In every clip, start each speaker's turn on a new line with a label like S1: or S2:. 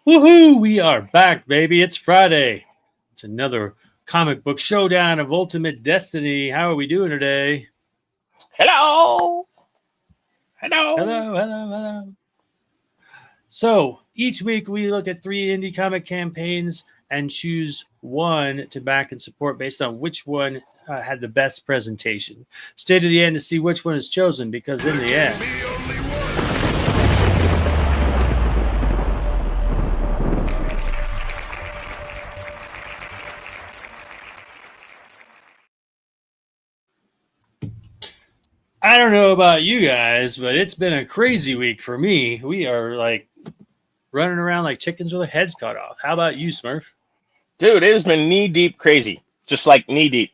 S1: Woohoo! We are back, baby. It's Friday. It's another comic book showdown of Ultimate Destiny. How are we doing today?
S2: Hello. Hello.
S1: Hello. So each week we look at 3 indie comic campaigns and choose one to back and support based on which one had the best presentation. Stay to the end to see which one is chosen, because in the end, I don't know about you guys, but it's been a crazy week for me. We are like running around like chickens with their heads cut off. How about you, Smurf?
S2: Dude, it has been knee deep crazy. Just like knee deep.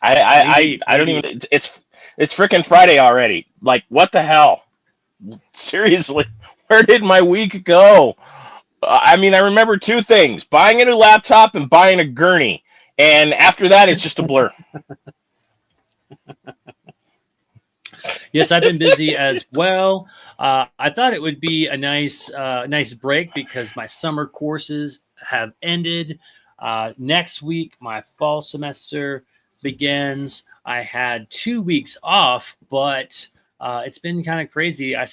S2: I don't even it's freaking Friday already. Like, what the hell? Seriously, where did my week go? I mean, I remember 2 things: buying a new laptop and buying a gurney. And after that, it's just a blur.
S1: Yes, I've been busy as well. I thought it would be a nice break because my summer courses have ended. Next week, my fall semester begins. I had 2 weeks off, but it's been kind of crazy. I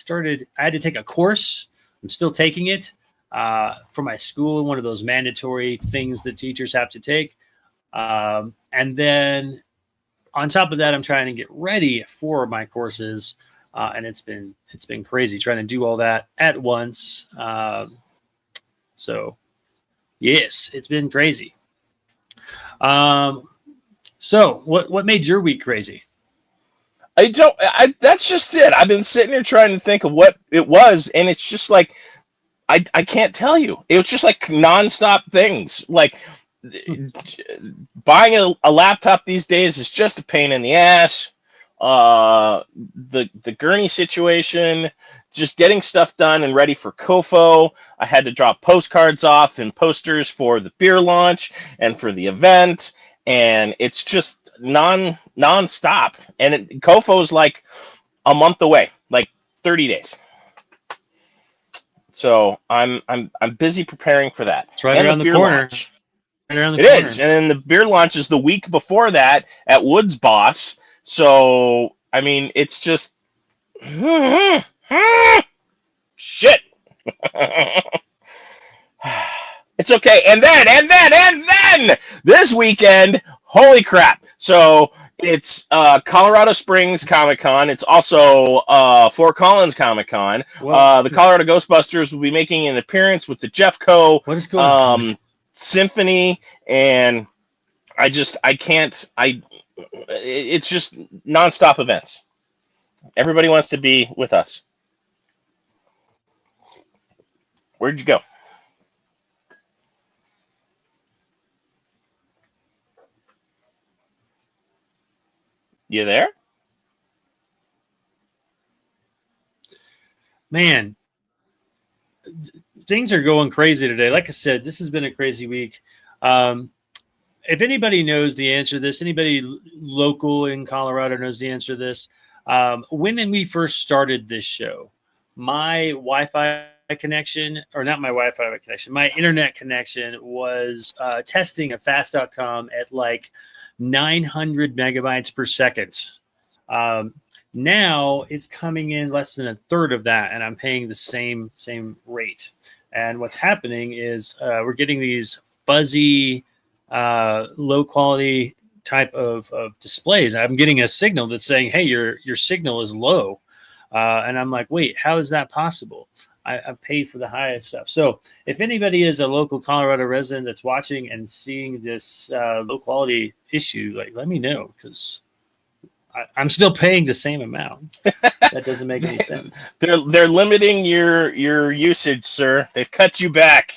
S1: had to take a course. I'm still taking it for my school, one of those mandatory things that teachers have to take. And then on top of that, I'm trying to get ready for my courses, and it's been crazy trying to do all that at once. So, yes, it's been crazy. So what made your week crazy?
S2: That's just it. I've been sitting here trying to think of what it was, and it's just like I can't tell you. It was just like nonstop things. Like, buying a laptop these days is just a pain in the ass. The gurney situation, just getting stuff done and ready for COFO. I had to drop postcards off and posters for the beer launch and for the event, and it's just non-stop. And COFO is like a month away, like 30 days. So I'm busy preparing for that.
S1: It's right around the corner.
S2: Launch. It is, and then the beer launch is the week before that at Woods Boss. So, I mean, it's just shit. It's okay. And then this weekend, holy crap. So it's Colorado Springs Comic Con. It's also Fort Collins Comic Con. The Colorado Ghostbusters will be making an appearance with the Jeffco.
S1: What is going on?
S2: Symphony, and it's just nonstop events. Everybody wants to be with us. Where'd you go? You there?
S1: Man, things are going crazy today. Like I said, this has been a crazy week. If anybody knows the answer to this, anybody local in Colorado knows the answer to this, when we first started this show, my Wi-Fi connection, or not my Wi-Fi connection, my internet connection was testing at fast.com at like 900 megabytes per second. Now it's coming in less than a third of that, and I'm paying the same rate. And what's happening is we're getting these fuzzy, low quality type of displays. I'm getting a signal that's saying, "Hey, your signal is low," and I'm like, "Wait, how is that possible? I've paid for the highest stuff." So, if anybody is a local Colorado resident that's watching and seeing this low quality issue, like, let me know, because I'm still paying the same amount. That doesn't make any sense.
S2: They're limiting your usage, sir. They've cut you back.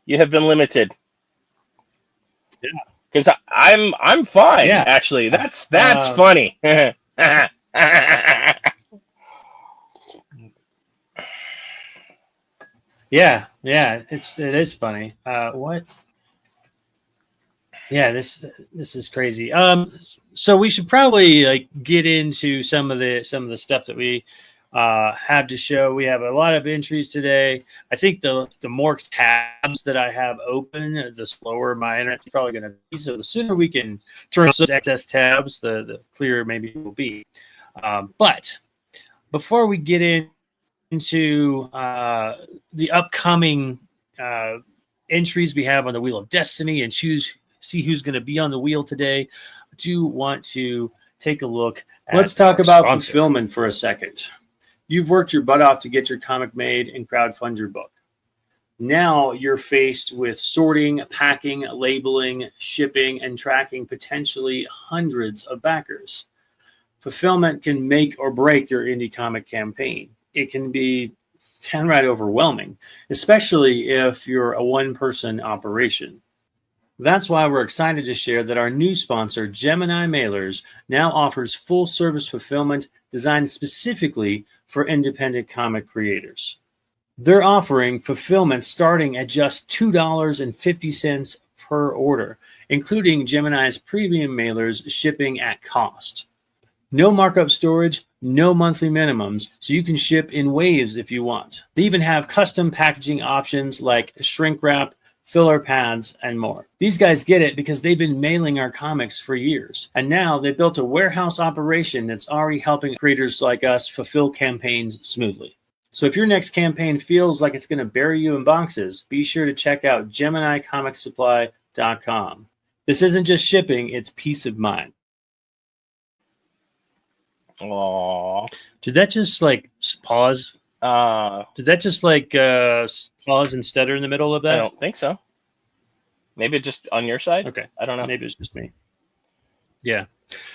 S2: You have been limited.
S1: Yeah,
S2: because I'm fine.
S1: Yeah.
S2: Actually, that's funny.
S1: Yeah, it is funny. What? Yeah, this is crazy. So we should probably like get into some of the stuff that we have to show. We have a lot of entries today. I think the more tabs that I have open, the slower my internet's probably going to be. So the sooner we can turn those excess tabs, the clearer maybe it will be. But before we get into the upcoming entries we have on the Wheel of Destiny and see who's going to be on the wheel today, I do want to take a look at
S3: Let's talk about
S1: sponsor.
S3: fulfillment for a second. You've worked your butt off to get your comic made and crowdfund your book. Now you're faced with sorting, packing, labeling, shipping, and tracking potentially hundreds of backers. Fulfillment can make or break your indie comic campaign. It can be downright overwhelming, especially if you're a one-person operation. That's why we're excited to share that our new sponsor, Gemini Mailers, now offers full-service fulfillment designed specifically for independent comic creators. They're offering fulfillment starting at just $2.50 per order, including Gemini's premium mailers shipping at cost. No markup storage, no monthly minimums, so you can ship in waves if you want. They even have custom packaging options like shrink wrap, filler pads, and more. These guys get it because they've been mailing our comics for years. And now they've built a warehouse operation that's already helping creators like us fulfill campaigns smoothly. So if your next campaign feels like it's going to bury you in boxes, be sure to check out GeminiComicSupply.com. This isn't just shipping, it's peace of mind.
S2: Aww.
S1: Did that just like pause? Did that just like pause and stutter in the middle of that?
S2: I don't think so. Maybe just on your side.
S1: Okay.
S2: I don't know.
S1: Maybe it's just me. Yeah.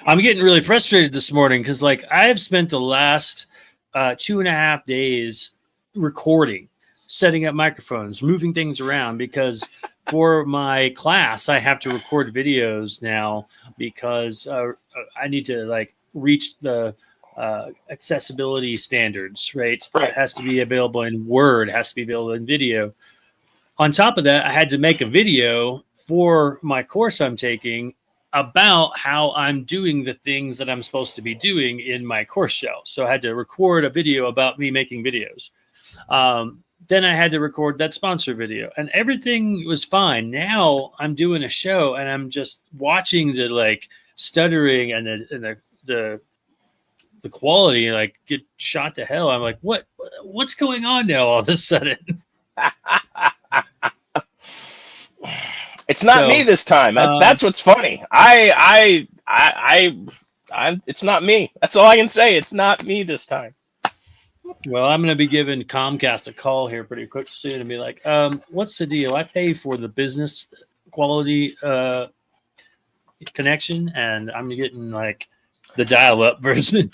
S1: I'm getting really frustrated this morning because like I've spent the last 2.5 days recording, setting up microphones, moving things around because for my class, I have to record videos now because I need to like reach the accessibility standards, right? It has to be available in Word, has to be available in video. On top of that, I had to make a video for my course I'm taking about how I'm doing the things that I'm supposed to be doing in my course shell. So I had to record a video about me making videos. Then I had to record that sponsor video and everything was fine. Now I'm doing a show and I'm just watching the like stuttering and the quality like get shot to hell. I'm like, what's going on now all of a sudden?
S2: It's not me this time. That's what's funny. It's not me. That's all I can say. It's not me this time.
S1: Well, I'm going to be giving Comcast a call here pretty quick soon and be like, what's the deal? I pay for the business quality connection and I'm getting like the dial-up version.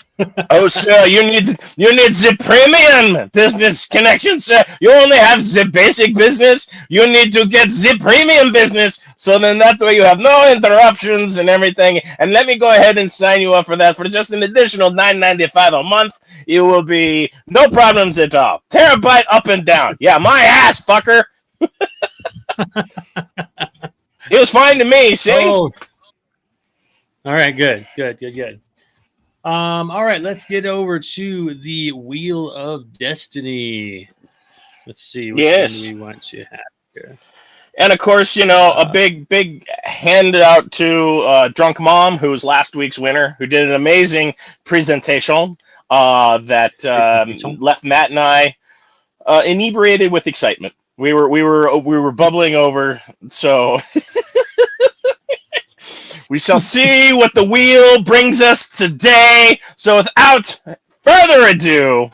S2: Oh, sir, you need the premium business connection, sir. You only have the basic business. You need to get the premium business, so then that way you have no interruptions and everything. And let me go ahead and sign you up for that for just an additional $9.95 a month. You will be no problems at all. Terabyte up and down. Yeah, my ass, fucker. It was fine to me. See.
S1: Oh. All right, good. All right, let's get over to the Wheel of Destiny. Let's see which one we want to have here.
S2: And of course, you know, a big handout to Drunk Mom, who was last week's winner, who did an amazing presentation that left Matt and I inebriated with excitement. We were bubbling over, so. We shall see what the wheel brings us today. So without further ado,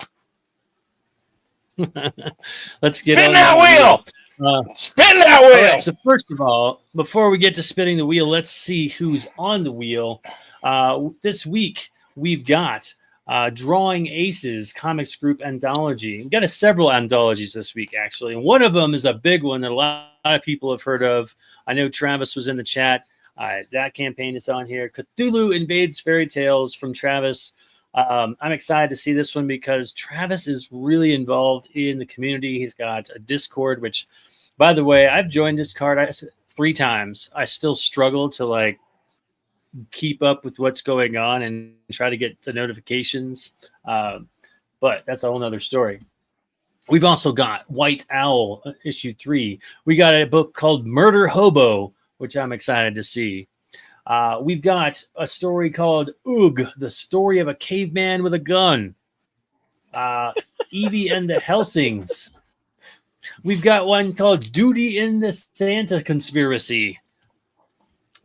S1: let's get
S2: spin
S1: on
S2: that wheel. Spin that wheel.
S1: All right, so first of all, before we get to spinning the wheel, let's see who's on the wheel. This week, we've got Drawing Aces Comics Group Anthology. We've got several anthologies this week, actually. And one of them is a big one that a lot of people have heard of. I know Travis was in the chat. That campaign is on here. Cthulhu Invades Fairy Tales from Travis. I'm excited to see this one because Travis is really involved in the community. He's got a Discord, which, by the way, I've joined Discord 3 times. I still struggle to like keep up with what's going on and try to get the notifications. but that's a whole nother story. We've also got White Owl, issue 3. We got a book called Murder Hobo, which I'm excited to see. We've got a story called Oog, the story of a caveman with a gun. Evie and the Helsings. We've got one called Duty in the Santa Conspiracy.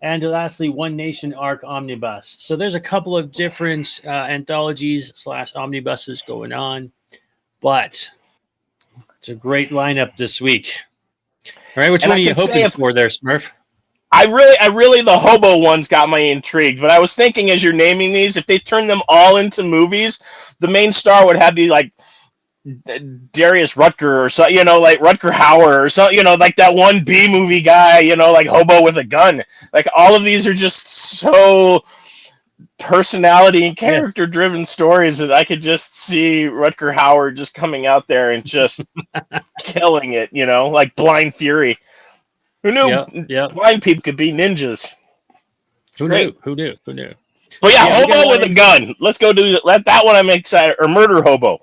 S1: And lastly, One Nation Arc Omnibus. So there's a couple of different anthologies / omnibuses going on, but it's a great lineup this week. All right, which one are you hoping for there, Smurf?
S2: I really, the hobo ones got me intrigued. But I was thinking, as you're naming these, if they turn them all into movies, the main star would have to be like Darius Rutger or so, like Rutger Hauer or so, like that one B movie guy, like hobo with a gun. Like all of these are just so personality and character driven stories that I could just see Rutger Hauer just coming out there and just killing it, like Blind Fury. Who knew blind people could be ninjas?
S1: Who knew?
S2: But hobo with a gun. Let's go do that one. I'm excited. Or Murder Hobo.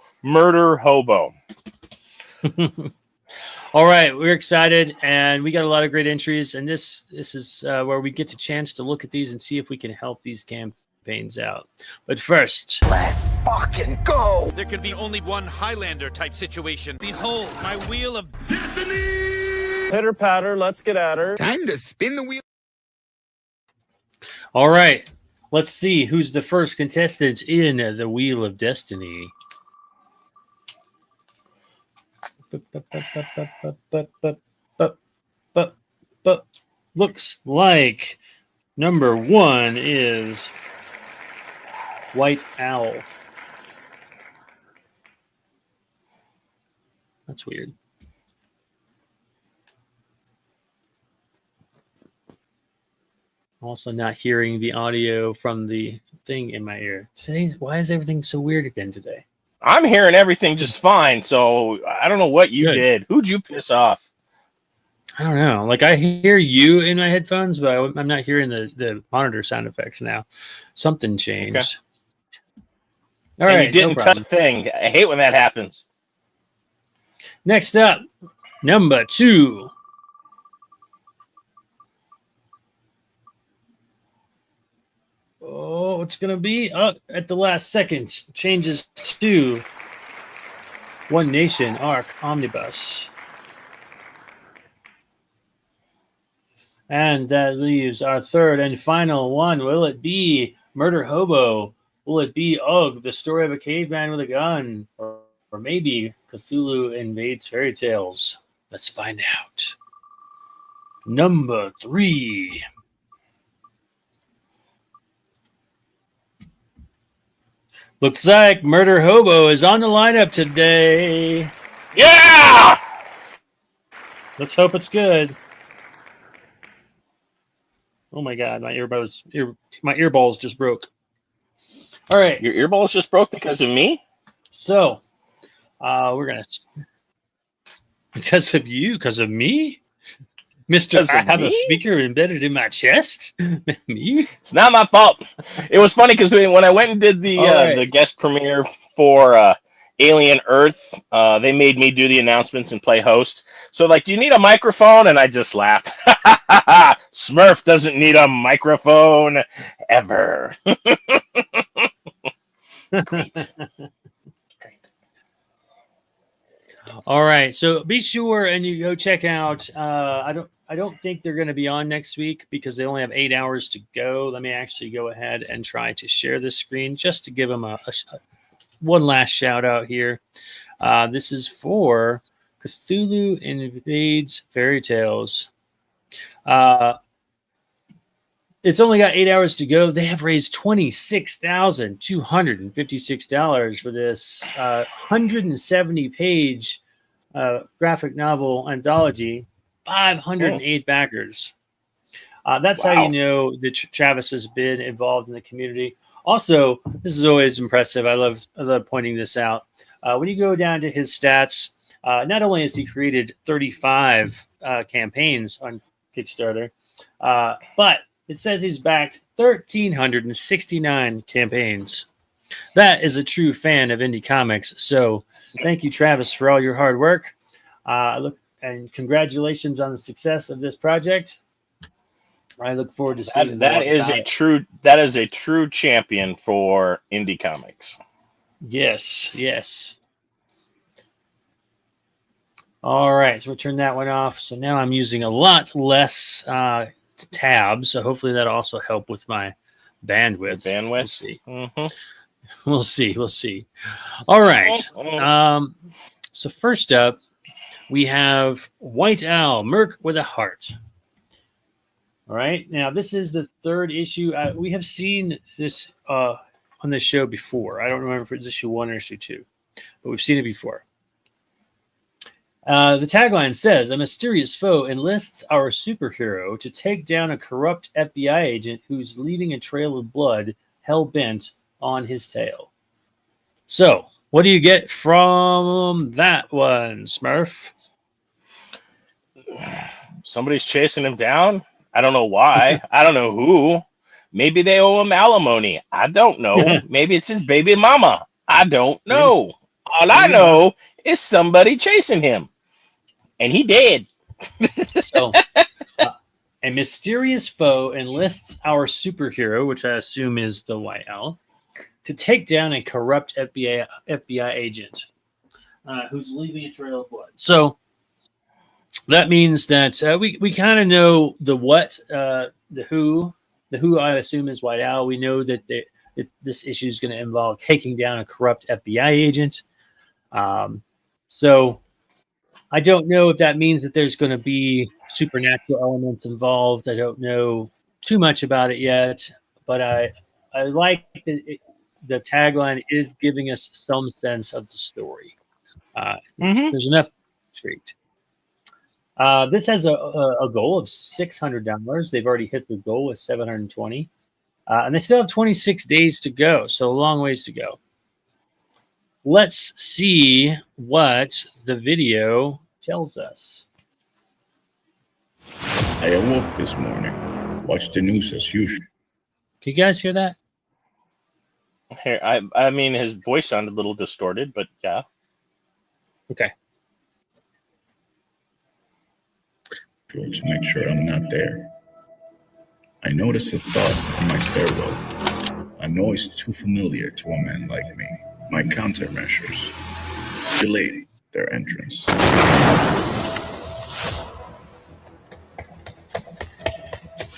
S1: All right, we're excited, and we got a lot of great entries. And this is where we get a chance to look at these and see if we can help these campaigns out. But first,
S4: let's fucking go.
S5: There can be only one Highlander type situation. Behold, my wheel of destiny.
S6: Pitter patter, let's get at her.
S4: Time to spin the wheel.
S1: All right, let's see who's the first contestant in the Wheel of Destiny. Looks like number 1 is White Owl. That's weird. Also not hearing the audio from the thing in my ear. Why is everything so weird again today?
S2: I'm hearing everything just fine, so I don't know what you did. Who'd you piss off?
S1: I don't know. Like, I hear you in my headphones, but I'm not hearing the monitor sound effects now. Something changed.
S2: Okay.
S1: All right.
S2: You didn't touch a thing. I hate when that happens.
S1: Next up, number 2. Oh, it's going to be at the last second. Changes to One Nation Arc Omnibus. And that leaves our third and final one. Will it be Murder Hobo? Will it be the story of a caveman with a gun? Or maybe Cthulhu Invades Fairy Tales? Let's find out. Number 3. Looks like Murder Hobo is on the lineup today.
S2: Yeah!
S1: Let's hope it's good. Oh my God, my earballs just broke. All right.
S2: Your earballs just broke because of me?
S1: So, we're going to... Because of you? Because of me? Mr. I have a speaker embedded in my chest? Me?
S2: It's not my fault. It was funny because when I went and did the guest premiere for Alien Earth, they made me do the announcements and play host. So, like, do you need a microphone? And I just laughed. Smurf doesn't need a microphone ever. Great.
S1: All right, so be sure and you go check out. I don't think they're going to be on next week because they only have 8 hours to go. Let me actually go ahead and try to share this screen just to give them one last shout out here. This is for Cthulhu Invades Fairy Tales. It's only got 8 hours to go. They have raised $26,256 for this 170-page graphic novel anthology. 508 backers. That's how you know that Travis has been involved in the community. Also, this is always impressive. I love pointing this out. When you go down to his stats, not only has he created 35 campaigns on Kickstarter, but it says he's backed 1,369 campaigns.
S3: That is a true fan of indie comics. So thank you, Travis, for all your hard work. And congratulations on the success of this project. I look forward to seeing
S2: that is
S3: about
S2: a true that is a true champion for indie comics.
S3: Yes, yes. All right, so we'll turn that one off. So now I'm using a lot less tabs. So hopefully that'll also help with my bandwidth. We'll see.
S2: Mm-hmm.
S3: We'll see. We'll see. All right. So first up, we have White Owl, Merc with a Heart. All right. Now, this is the third issue. We have seen this on this show before. I don't remember if it's issue 1 or issue 2, but we've seen it before. The tagline says, a mysterious foe enlists our superhero to take down a corrupt FBI agent who's leaving a trail of blood hell-bent on his tail. So, what do you get from that one, Smurf?
S2: Somebody's chasing him down. I don't know why. I don't know who. Maybe they owe him alimony. I don't know. Maybe it's his baby mama. I don't know. All I know is somebody chasing him. And he dead.
S3: So, a mysterious foe enlists our superhero, which I assume is the White Owl, to take down a corrupt FBI agent who's leaving a trail of blood. So that means that we kind of know the what, the who. The who I assume is White Owl. We know that this issue is going to involve taking down a corrupt FBI agent. So I don't know if that means that there's going to be supernatural elements involved. I don't know too much about it yet, but I like that the tagline is giving us some sense of the story. There's enough intrigued. This has a goal of $600. They've already hit the goal with 720. And they still have 26 days to go, so a long ways to go. Let's see what the video tells us.
S7: I awoke this morning, watched the news as usual.
S3: Can you guys hear that?
S2: Here, I mean, his voice sounded a little distorted, but yeah.
S3: Okay.
S7: To make sure I'm not there. I noticed a thought in my stairwell, a noise too familiar to a man like me. My countermeasures delayed their entrance.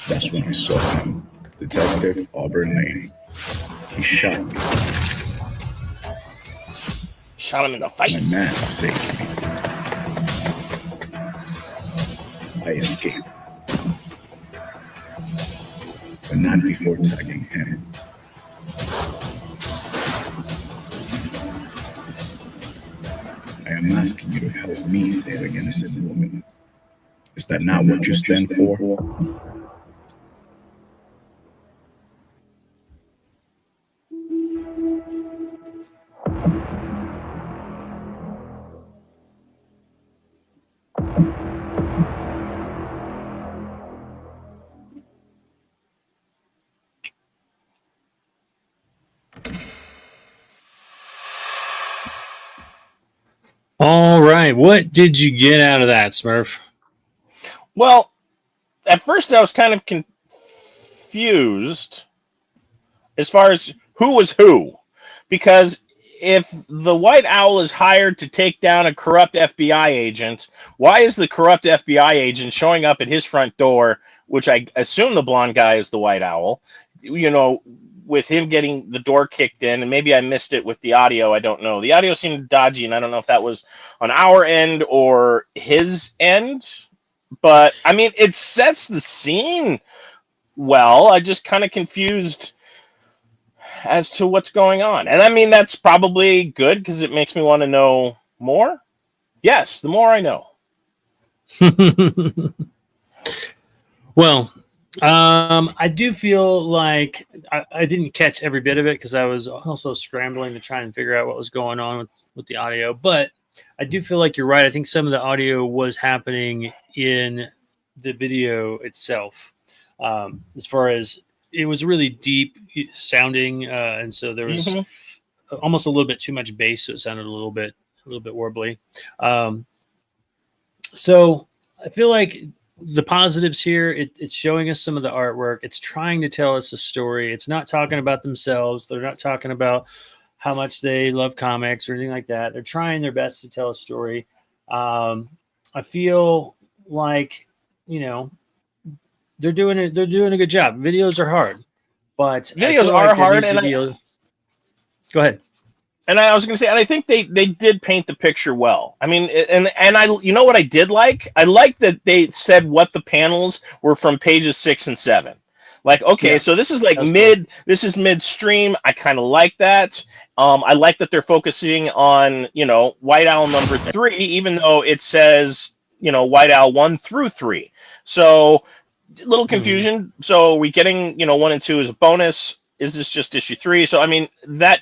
S7: That's when I saw him, Detective Auburn Lane. He shot me.
S2: Shot him in the
S7: My
S2: face.
S7: mask saved me. I escaped. But not before tagging him. I am asking you to help me save an innocent woman. Is that not what you stand for?
S3: All right. What did you get out of that, Smurf?
S2: Well, at first I was kind of confused as far as who was who. Because if the White Owl is hired to take down a corrupt FBI agent, why is the corrupt FBI agent showing up at his front door, which I assume the blonde guy is the White Owl, you know, with him getting the door kicked in, and maybe I missed it with the audio. I don't know. The audio seemed dodgy, and I don't know if that was on our end or his end. But, I mean, it sets the scene well. I just kind of confused as to what's going on. And, I mean, that's probably good because it makes me want to know more. Yes, the more I know.
S3: Well, I do feel like I didn't catch every bit of it because I was also scrambling to try and figure out what was going on with the audio. But I do feel like you're right. I think some of the audio was happening in the video itself. As far as it was really deep sounding, and so there was almost a little bit too much bass, so it sounded a little bit warbly. So I feel like the positives here, it's showing us some of the artwork. It's trying to tell us a story. It's not talking about themselves. They're not talking about how much they love comics or anything like that. They're trying their best to tell a story. I feel like, they're doing a good job. Videos are hard, but
S2: videos are hard. And
S3: go ahead.
S2: And I was going to say, and I think they did paint the picture well. I mean, and I, what I did like? I liked that they said what the panels were from pages 6 and 7. Like, okay, so this is like this is midstream. I kind of like that. I like that they're focusing on, White Owl number 3, even though it says, White Owl 1 through 3. So a little confusion. So are we getting, 1 and 2 as a bonus? Is this just issue 3? So, I mean, that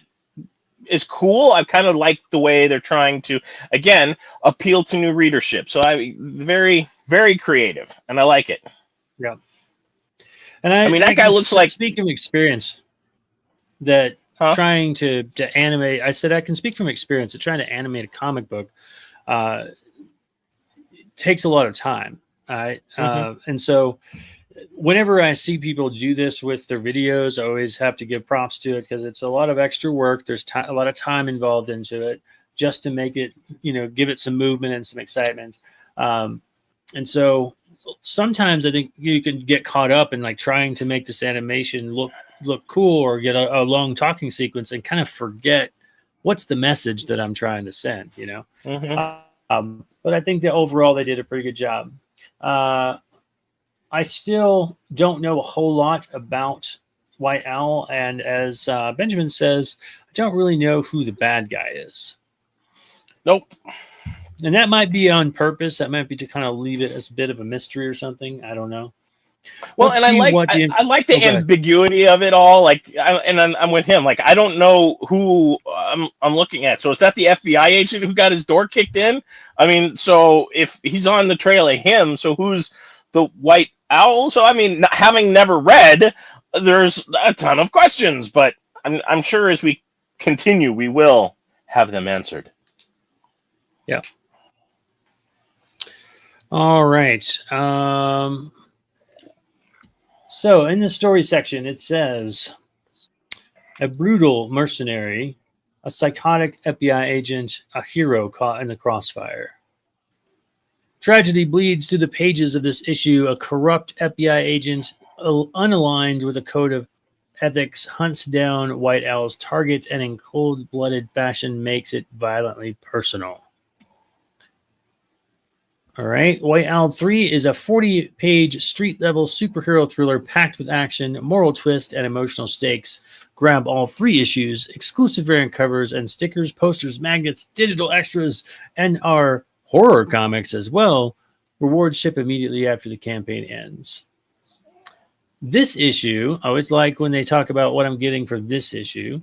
S2: is cool. I kind of like the way they're trying to, again, appeal to new readership. So very, very creative, and I like it.
S3: Yeah. And
S2: I mean, that guy looks like,
S3: speaking of experience, that trying to animate, I said I can speak from experience that trying to animate a comic book takes a lot of time. And so whenever I see people do this with their videos, I always have to give props to it because it's a lot of extra work. There's a lot of time involved into it just to make it, give it some movement and some excitement. And so sometimes I think you can get caught up in like trying to make this animation look cool or get a long talking sequence and kind of forget what's the message that I'm trying to send, But I think that overall they did a pretty good job. I still don't know a whole lot about White Owl, and as Benjamin says, I don't really know who the bad guy is.
S2: Nope.
S3: And that might be on purpose. That might be to kind of leave it as a bit of a mystery or something. I don't know.
S2: Well, and I like the ambiguity of it all. Like, I'm with him. Like, I don't know who I'm looking at. So is that the FBI agent who got his door kicked in? I mean, so if he's on the trail of him, so who's the White Owl? So I mean, having never read, there's a ton of questions, but I'm sure as we continue, we will have them answered.
S3: Yeah. All right. So in the story section, it says a brutal mercenary, a psychotic FBI agent, a hero caught in the crossfire. Tragedy bleeds through the pages of this issue. A corrupt FBI agent, unaligned with a code of ethics, hunts down White Owl's target and in cold-blooded fashion makes it violently personal. All right. White Owl 3 is a 40-page street-level superhero thriller packed with action, moral twist, and emotional stakes. Grab all 3 issues, exclusive variant covers and stickers, posters, magnets, digital extras, and our horror comics as well. Rewards ship immediately after the campaign ends. This issue, I always like when they talk about what I'm getting for this issue.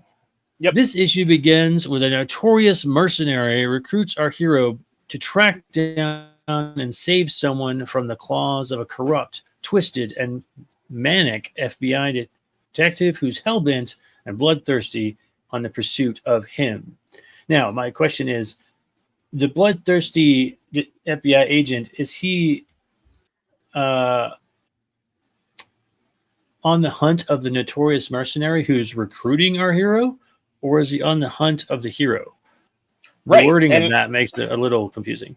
S2: Yep.
S3: This issue begins with a notorious mercenary recruits our hero to track down and save someone from the claws of a corrupt, twisted, and manic FBI detective who's hellbent and bloodthirsty on the pursuit of him. Now, my question is, the bloodthirsty FBI agent, is he on the hunt of the notorious mercenary who's recruiting our hero, or is he on the hunt of the hero? The wording of that makes it a little confusing.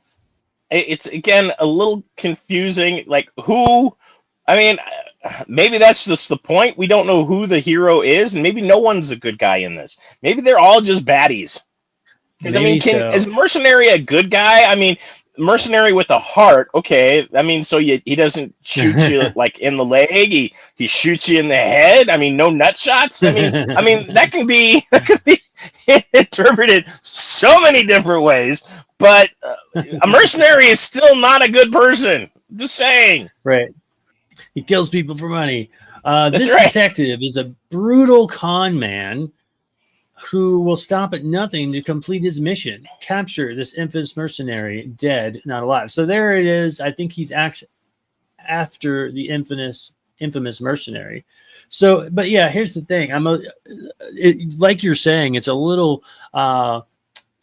S2: It's, again, a little confusing. Like, who? I mean, maybe that's just the point. We don't know who the hero is, and maybe no one's a good guy in this. Maybe they're all just baddies. Because, I mean, is mercenary a good guy? I mean, mercenary with a heart, okay. I mean, so he doesn't shoot you like in the leg. He shoots you in the head. I mean, no nut shots. I mean, that can be interpreted so many different ways. But a mercenary is still not a good person. Just saying.
S3: Right. He kills people for money. This detective is a brutal con man who will stop at nothing to complete his mission, capture this infamous mercenary, dead, not alive. So there it is. I think he's after the infamous
S1: infamous mercenary. So, but yeah, here's the thing. Like you're saying, it's a little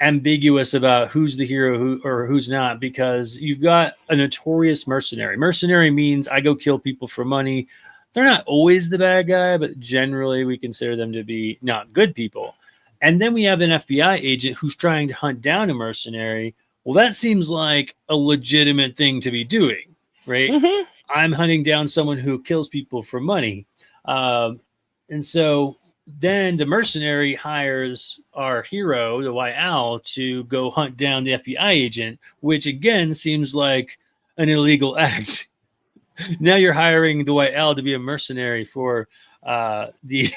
S1: ambiguous about who's the hero or who's not, because you've got a notorious mercenary. Mercenary means I go kill people for money. They're not always the bad guy, but generally we consider them to be not good people. And then we have an FBI agent who's trying to hunt down a mercenary. Well, that seems like a legitimate thing to be doing, right?
S2: Mm-hmm.
S1: I'm hunting down someone who kills people for money. And so then the mercenary hires our hero, the White Owl, to go hunt down the FBI agent, which again seems like an illegal act. Now you're hiring the White Owl to be a mercenary for the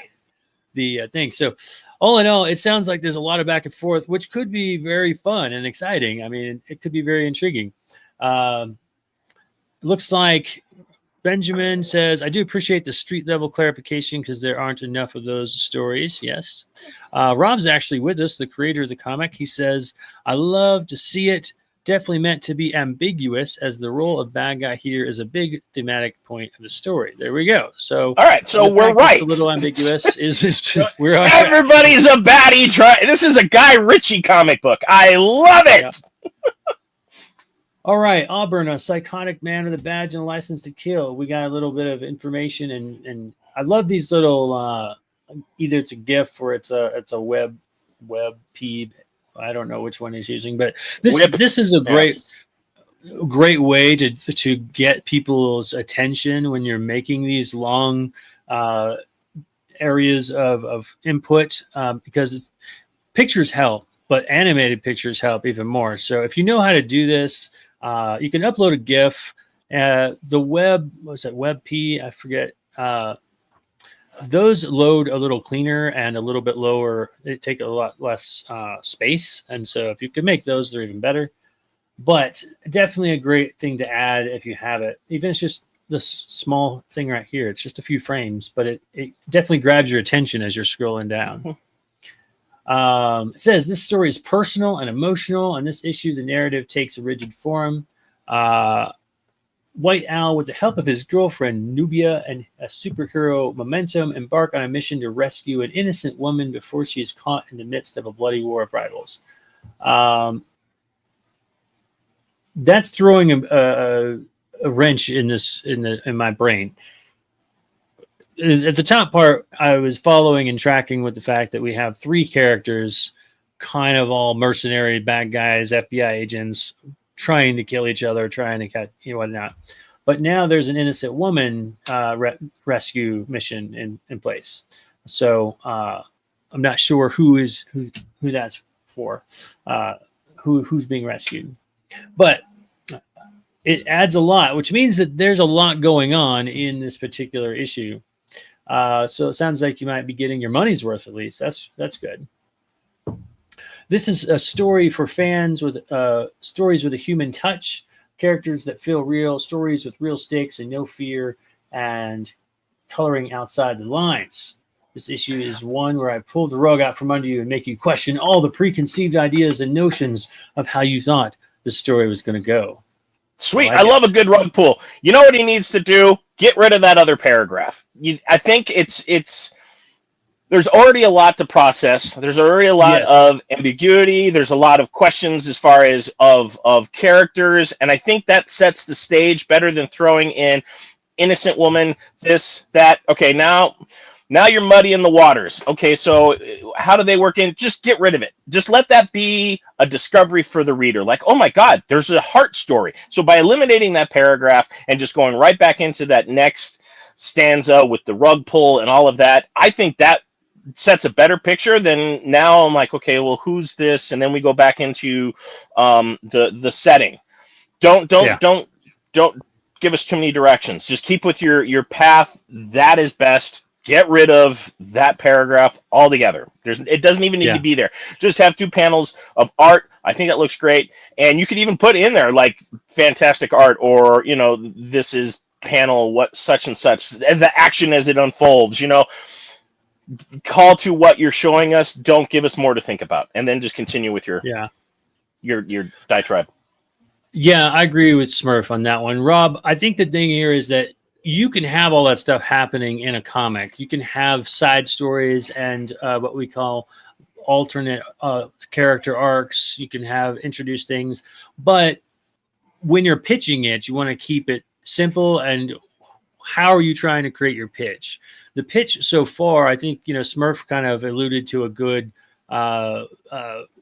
S1: thing. So all in all, it sounds like there's a lot of back and forth, which could be very fun and exciting. I mean, it could be very intriguing. Looks like Benjamin says, I do appreciate the street level clarification because there aren't enough of those stories. Yes. Rob's actually with us, the creator of the comic. He says, I love to see it. Definitely meant to be ambiguous, as the role of bad guy here is a big thematic point of the story. There we go. So,
S2: all right, so we're right.
S1: A little ambiguous is we're
S2: everybody's a baddie. This is a Guy Ritchie comic book. I love it.
S1: Yeah. All right, Auburn, a psychotic man with a badge and a license to kill. We got a little bit of information, and I love these little. Either it's a GIF or it's a web peeb. I don't know which one he's using, but this is a great way to get people's attention when you're making these long areas of input, because pictures help, but animated pictures help even more. So if you know how to do this, you can upload a GIF. The WebP? I forget. Those load a little cleaner and a little bit lower. They take a lot less space. And so if you can make those, they're even better. But definitely a great thing to add if you have it. Even if it's just this small thing right here. It's just a few frames, but it definitely grabs your attention as you're scrolling down. It says, this story is personal and emotional. On this issue, the narrative takes a rigid form. White Owl, with the help of his girlfriend Nubia and a superhero Momentum, embark on a mission to rescue an innocent woman before she is caught in the midst of a bloody war of rivals. That's throwing a wrench in my brain. At the top part, I was following and tracking with the fact that we have three characters, kind of all mercenary bad guys, FBI agents, trying to kill each other, trying to cut, whatnot. But now there's an innocent woman rescue mission in place. So I'm not sure who that's for, who's being rescued. But it adds a lot, which means that there's a lot going on in this particular issue. So it sounds like you might be getting your money's worth, at least. That's good. This is a story for fans with stories with a human touch, characters that feel real, stories with real stakes and no fear, and coloring outside the lines. This issue is one where I pull the rug out from under you and make you question all the preconceived ideas and notions of how you thought the story was going to go.
S2: Sweet. I love a good rug pull. You know what he needs to do? Get rid of that other paragraph. I think it's there's already a lot to process. There's already a lot of ambiguity. There's a lot of questions as far as of characters. And I think that sets the stage better than throwing in innocent woman, this, that. Okay, now you're muddying the waters. Okay, so how do they work in? Just get rid of it. Just let that be a discovery for the reader. Like, oh my God, there's a heart story. So by eliminating that paragraph and just going right back into that next stanza with the rug pull and all of that, I think that sets a better picture than now I'm like, okay, well, who's this? And then we go back into the setting. Don't give us too many directions. Just keep with your path. That is best. Get rid of that paragraph altogether. It doesn't even need to be there. Just have 2 panels of art. I think that looks great. And you could even put in there like fantastic art, or this is panel what such and such, the action as it unfolds. Call to what you're showing us. Don't give us more to think about, and then just continue with your diatribe.
S1: Yeah, I agree with Smurf on that one. Rob, I think the thing here is that
S3: you can have all that stuff happening in a comic. You can have side stories and what we call alternate character arcs. You can have introduced things, but when you're pitching it, you want to keep it simple. And how are you trying to create your pitch? The pitch so far, I think, Smurf kind of alluded to a good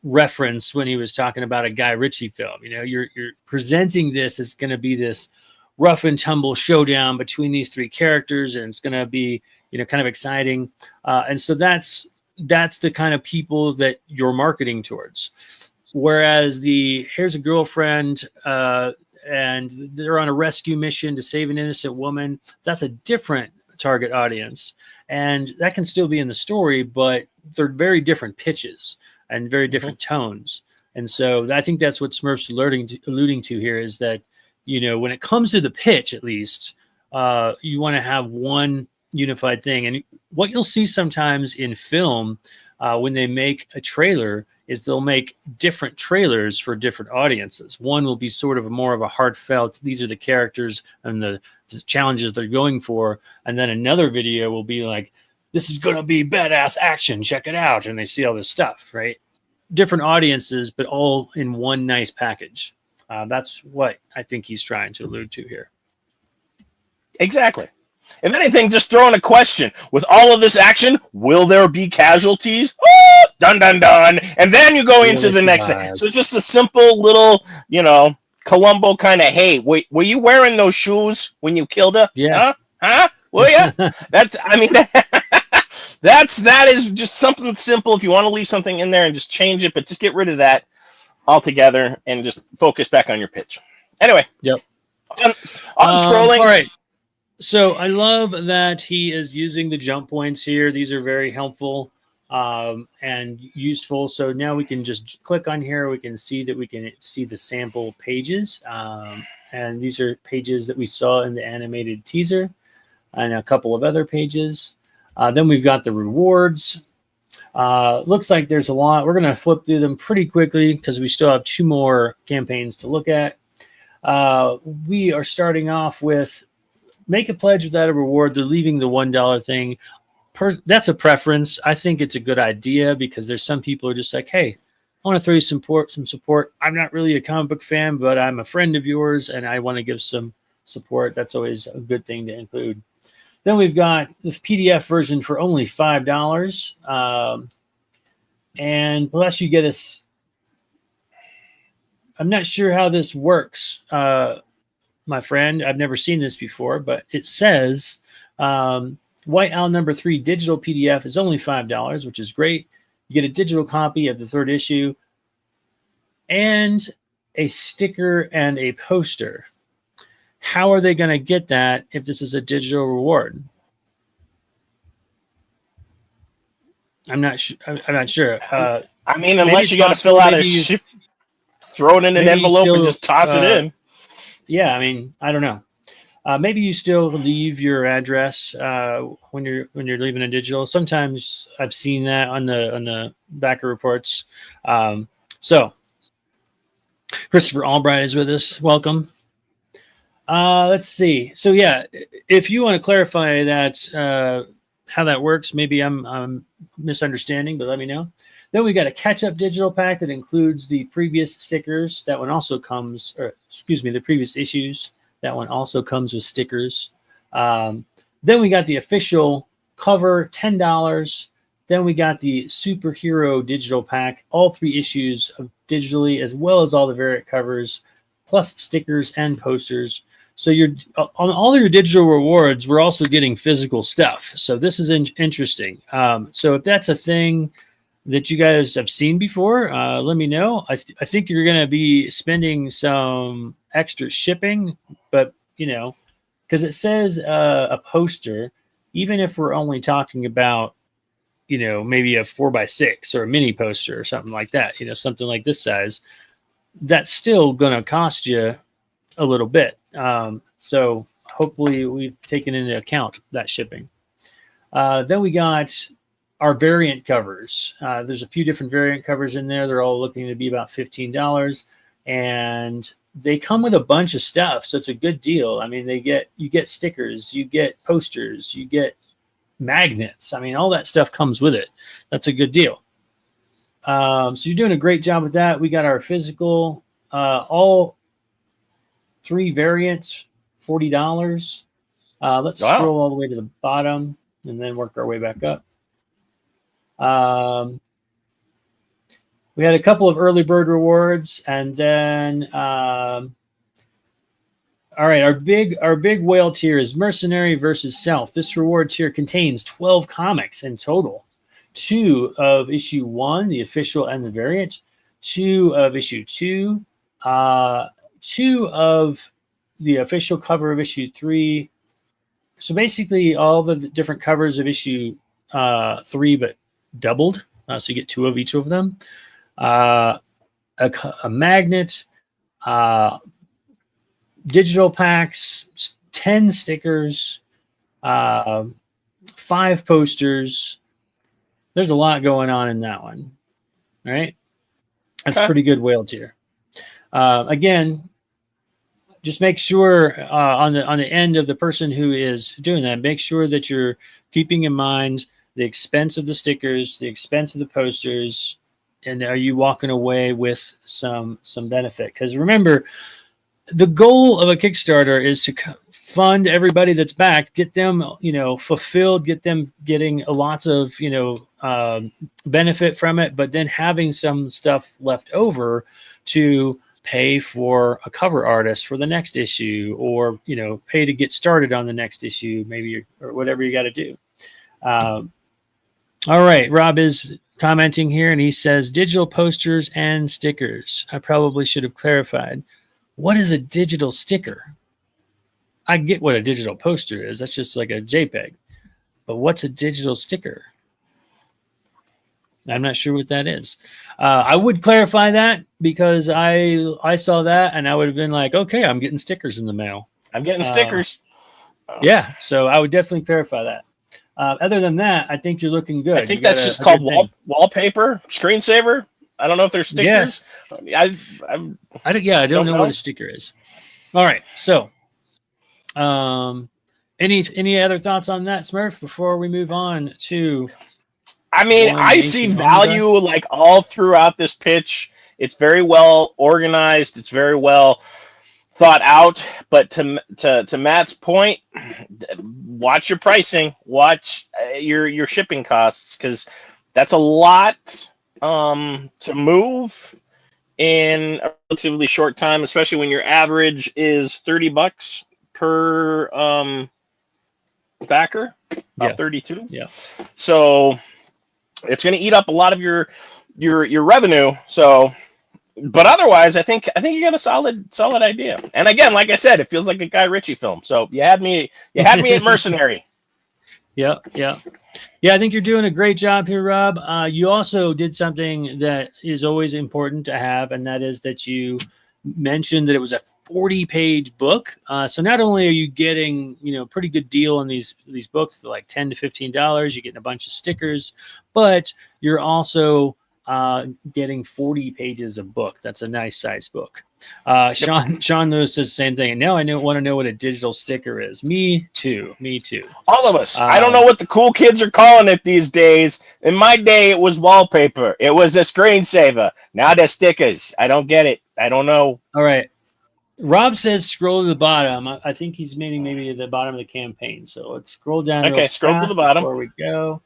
S3: reference when he was talking about a Guy Ritchie film. You're presenting this as going to be this rough and tumble showdown between these three characters, and it's going to be, kind of exciting. And so that's the kind of people that you're marketing towards. Whereas here's a girlfriend, and they're on a rescue mission to save an innocent woman. That's a different target audience, and that can still be in the story, but they're very different pitches and very different tones. And so I think that's what Smurf's alluding to here, is that, when it comes to the pitch, at least, you want to have one unified thing. And what you'll see sometimes in film, when they make a trailer, is they'll make different trailers for different audiences. One will be sort of more of a heartfelt, these are the characters and the challenges they're going for. And then another video will be like, this is going to be badass action, check it out. And they see all this stuff, right? Different audiences, but all in one nice package. That's what I think he's trying to allude to here.
S2: Exactly. If anything, just throw in a question. With all of this action, will there be casualties? Oh, dun, dun, dun. And then you go into the next thing. So just a simple little, Columbo kind of, hey, wait, were you wearing those shoes when you killed her?
S3: Yeah.
S2: Huh? Will ya? That is just something simple. If you want to leave something in there and just change it, but just get rid of that altogether and just focus back on your pitch. Anyway.
S3: Yep.
S2: On scrolling.
S3: All right. So I love that he is using the jump points here. These are very helpful and useful. So now we can just click on here. We can see the sample pages. And these are pages that we saw in the animated teaser and a couple of other pages. Then we've got the rewards. Looks like there's a lot. We're going to flip through them pretty quickly because we still have 2 more campaigns to look at. We are starting off with make a pledge without a reward. They're leaving the $1 thing. That's a preference. I think it's a good idea because there's some people who are just like, hey, I want to throw you some support. I'm not really a comic book fan, but I'm a friend of yours and I want to give some support. That's always a good thing to include. Then we've got this PDF version for only $5. And plus you get I'm not sure how this works, my friend. I've never seen this before, but it says White Owl #3 digital PDF is only $5, which is great. You get a digital copy of the 3rd issue and a sticker and a poster. How are they going to get that if this is a digital reward? I'm not sure.
S2: Unless you got to fill out throw it in an envelope and just toss it in.
S3: Yeah, I don't know. Maybe you still leave your address when you're leaving a digital. Sometimes I've seen that on the backer reports. So Christopher Albright is with us. Welcome. Let's see. So yeah, if you want to clarify that how that works, maybe I'm misunderstanding, but let me know. Then we got a catch-up digital pack that includes the previous stickers. That one also comes, the previous issues. That one also comes with stickers. Then we got the official cover, $10. Then we got the superhero digital pack, all 3 issues of digitally, as well as all the variant covers, plus stickers and posters. So you're on all your digital rewards, we're also getting physical stuff. So this is interesting. So if that's a thing that you guys have seen before, let me know. I think you're going to be spending some extra shipping, but because it says a poster, even if we're only talking about, maybe a 4x6 or a mini poster or something like that, something like this size, that's still going to cost you a little bit. So hopefully we've taken into account that shipping. Then we got our variant covers. There's a few different variant covers in there. They're all looking to be about $15. And they come with a bunch of stuff, so it's a good deal. I mean, you get stickers, you get posters, you get magnets. I mean, all that stuff comes with it. That's a good deal. So you're doing a great job with that. We got our physical, all 3 variants, $40. Let's scroll all the way to the bottom and then work our way back up. We had a couple of early bird rewards, and then all right, our big whale tier is Mercenary versus Self. This reward tier contains 12 comics in total. 2 of issue 1, the official and the variant, 2 of issue 2, 2 of the official cover of issue 3. So basically all the different covers of issue 3, but doubled. So you get 2 of each of them. A magnet, digital packs, 10 stickers, 5 posters. There's a lot going on in that one, right? That's pretty good whale tier. Again, just make sure on the end of the person who is doing that, make sure that you're keeping in mind the expense of the stickers, the expense of the posters, and are you walking away with some benefit? Because remember, the goal of a Kickstarter is to fund everybody that's backed, get them, fulfilled, get them getting lots of, benefit from it, but then having some stuff left over to pay for a cover artist for the next issue, or, pay to get started on the next issue, maybe, or whatever you got to do. All right. Rob is commenting here, and he says digital posters and stickers. I probably should have clarified. What is a digital sticker? I get what a digital poster is. That's just like a JPEG. But what's a digital sticker? I'm not sure what that is. I would clarify that, because I saw that and I would have been like, okay, I'm getting stickers in the mail.
S2: I'm getting stickers.
S3: Yeah, so I would definitely clarify that. Other than that, I think you're looking good.
S2: I think that's just called wallpaper, screensaver. I don't know if there's stickers. Yeah.
S3: I don't know what a sticker is. All right. So, any other thoughts on that, Smurf, before we move on to?
S2: I mean, I see value like all throughout this pitch. It's very well organized. It's very well thought out. But to Matt's point, watch your pricing. Watch your shipping costs, because that's a lot to move in a relatively short time, especially when your average is $30 per backer, about 32. Yeah. So it's going to eat up a lot of your revenue. So, but otherwise, I think you got a solid idea. And again, like I said, it feels like a Guy Ritchie film. So you had me at Mercenary.
S3: Yeah. I think you're doing a great job here, Rob. You also did something that is always important to have, and that is that you mentioned that it was a 40-page book. So not only are you getting, pretty good deal on these books, they're like $10 to $15. You're getting a bunch of stickers, but you're also getting 40 pages of book. That's a nice size book. Sean Lewis says the same thing. And now I want to know what a digital sticker is. Me too.
S2: All of us. I don't know what the cool kids are calling it these days. In my day, it was wallpaper. It was a screensaver. Now they're stickers. I don't get it. I don't know.
S3: All right. Rob says scroll to the bottom. I think he's meaning maybe at the bottom of the campaign. So let's scroll down.
S2: Okay, scroll to the bottom.
S3: Before we go.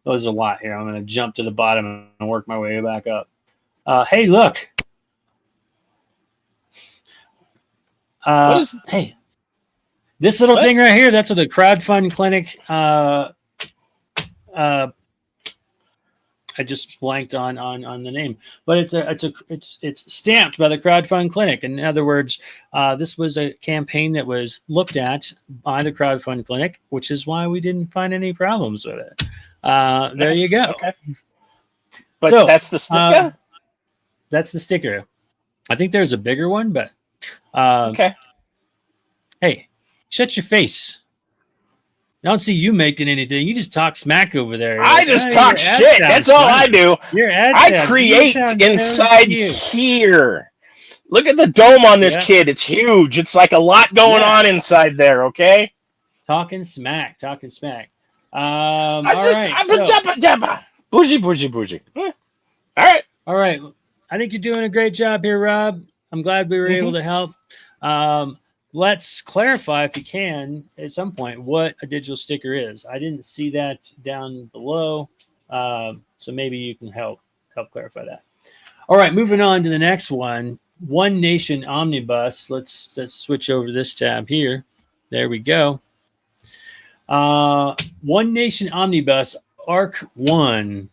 S3: Oh, there's a lot here. I'm going to jump to the bottom and work my way back up. Hey, look. Hey, this little thing right here, that's what the crowdfund clinic. I just blanked on the name, but it's stamped by the crowdfund clinic. In other words, this was a campaign that was looked at by the crowdfund clinic, which is why we didn't find any problems with it. There you go.
S2: Okay. But that's the sticker.
S3: That's the sticker. I think there's a bigger one, but
S2: okay.
S3: Hey, shut your face. I don't see you making anything. You just talk smack over there.
S2: I just talk shit. That's all I do. I create inside here. Look at the dome on this
S1: Yeah.
S2: kid. It's huge. It's like a lot going on inside there. Okay.
S1: Talking smack. All right.
S2: Bougie. All right.
S1: All right. I think you're doing a great job here, Rob. I'm glad we were able to help. Let's clarify, if you can, at some point, what a digital sticker is. I didn't see that down below, so maybe you can help clarify that. All right, moving on to the next one. One Nation Omnibus. Let's switch over to this tab here. There we go. One Nation Omnibus Arc 1.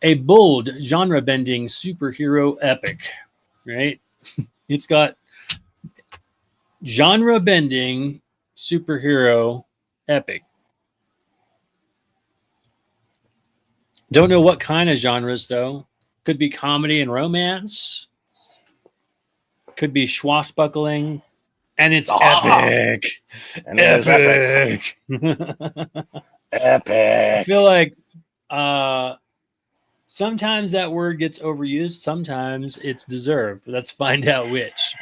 S1: A bold, genre-bending superhero epic, right? It's got genre-bending superhero epic. Don't know what kind of genres, though. Could be comedy and romance. Could be swashbuckling. And it's epic.
S2: And it is epic.
S1: I feel like sometimes that word gets overused. Sometimes it's deserved. Let's find out which.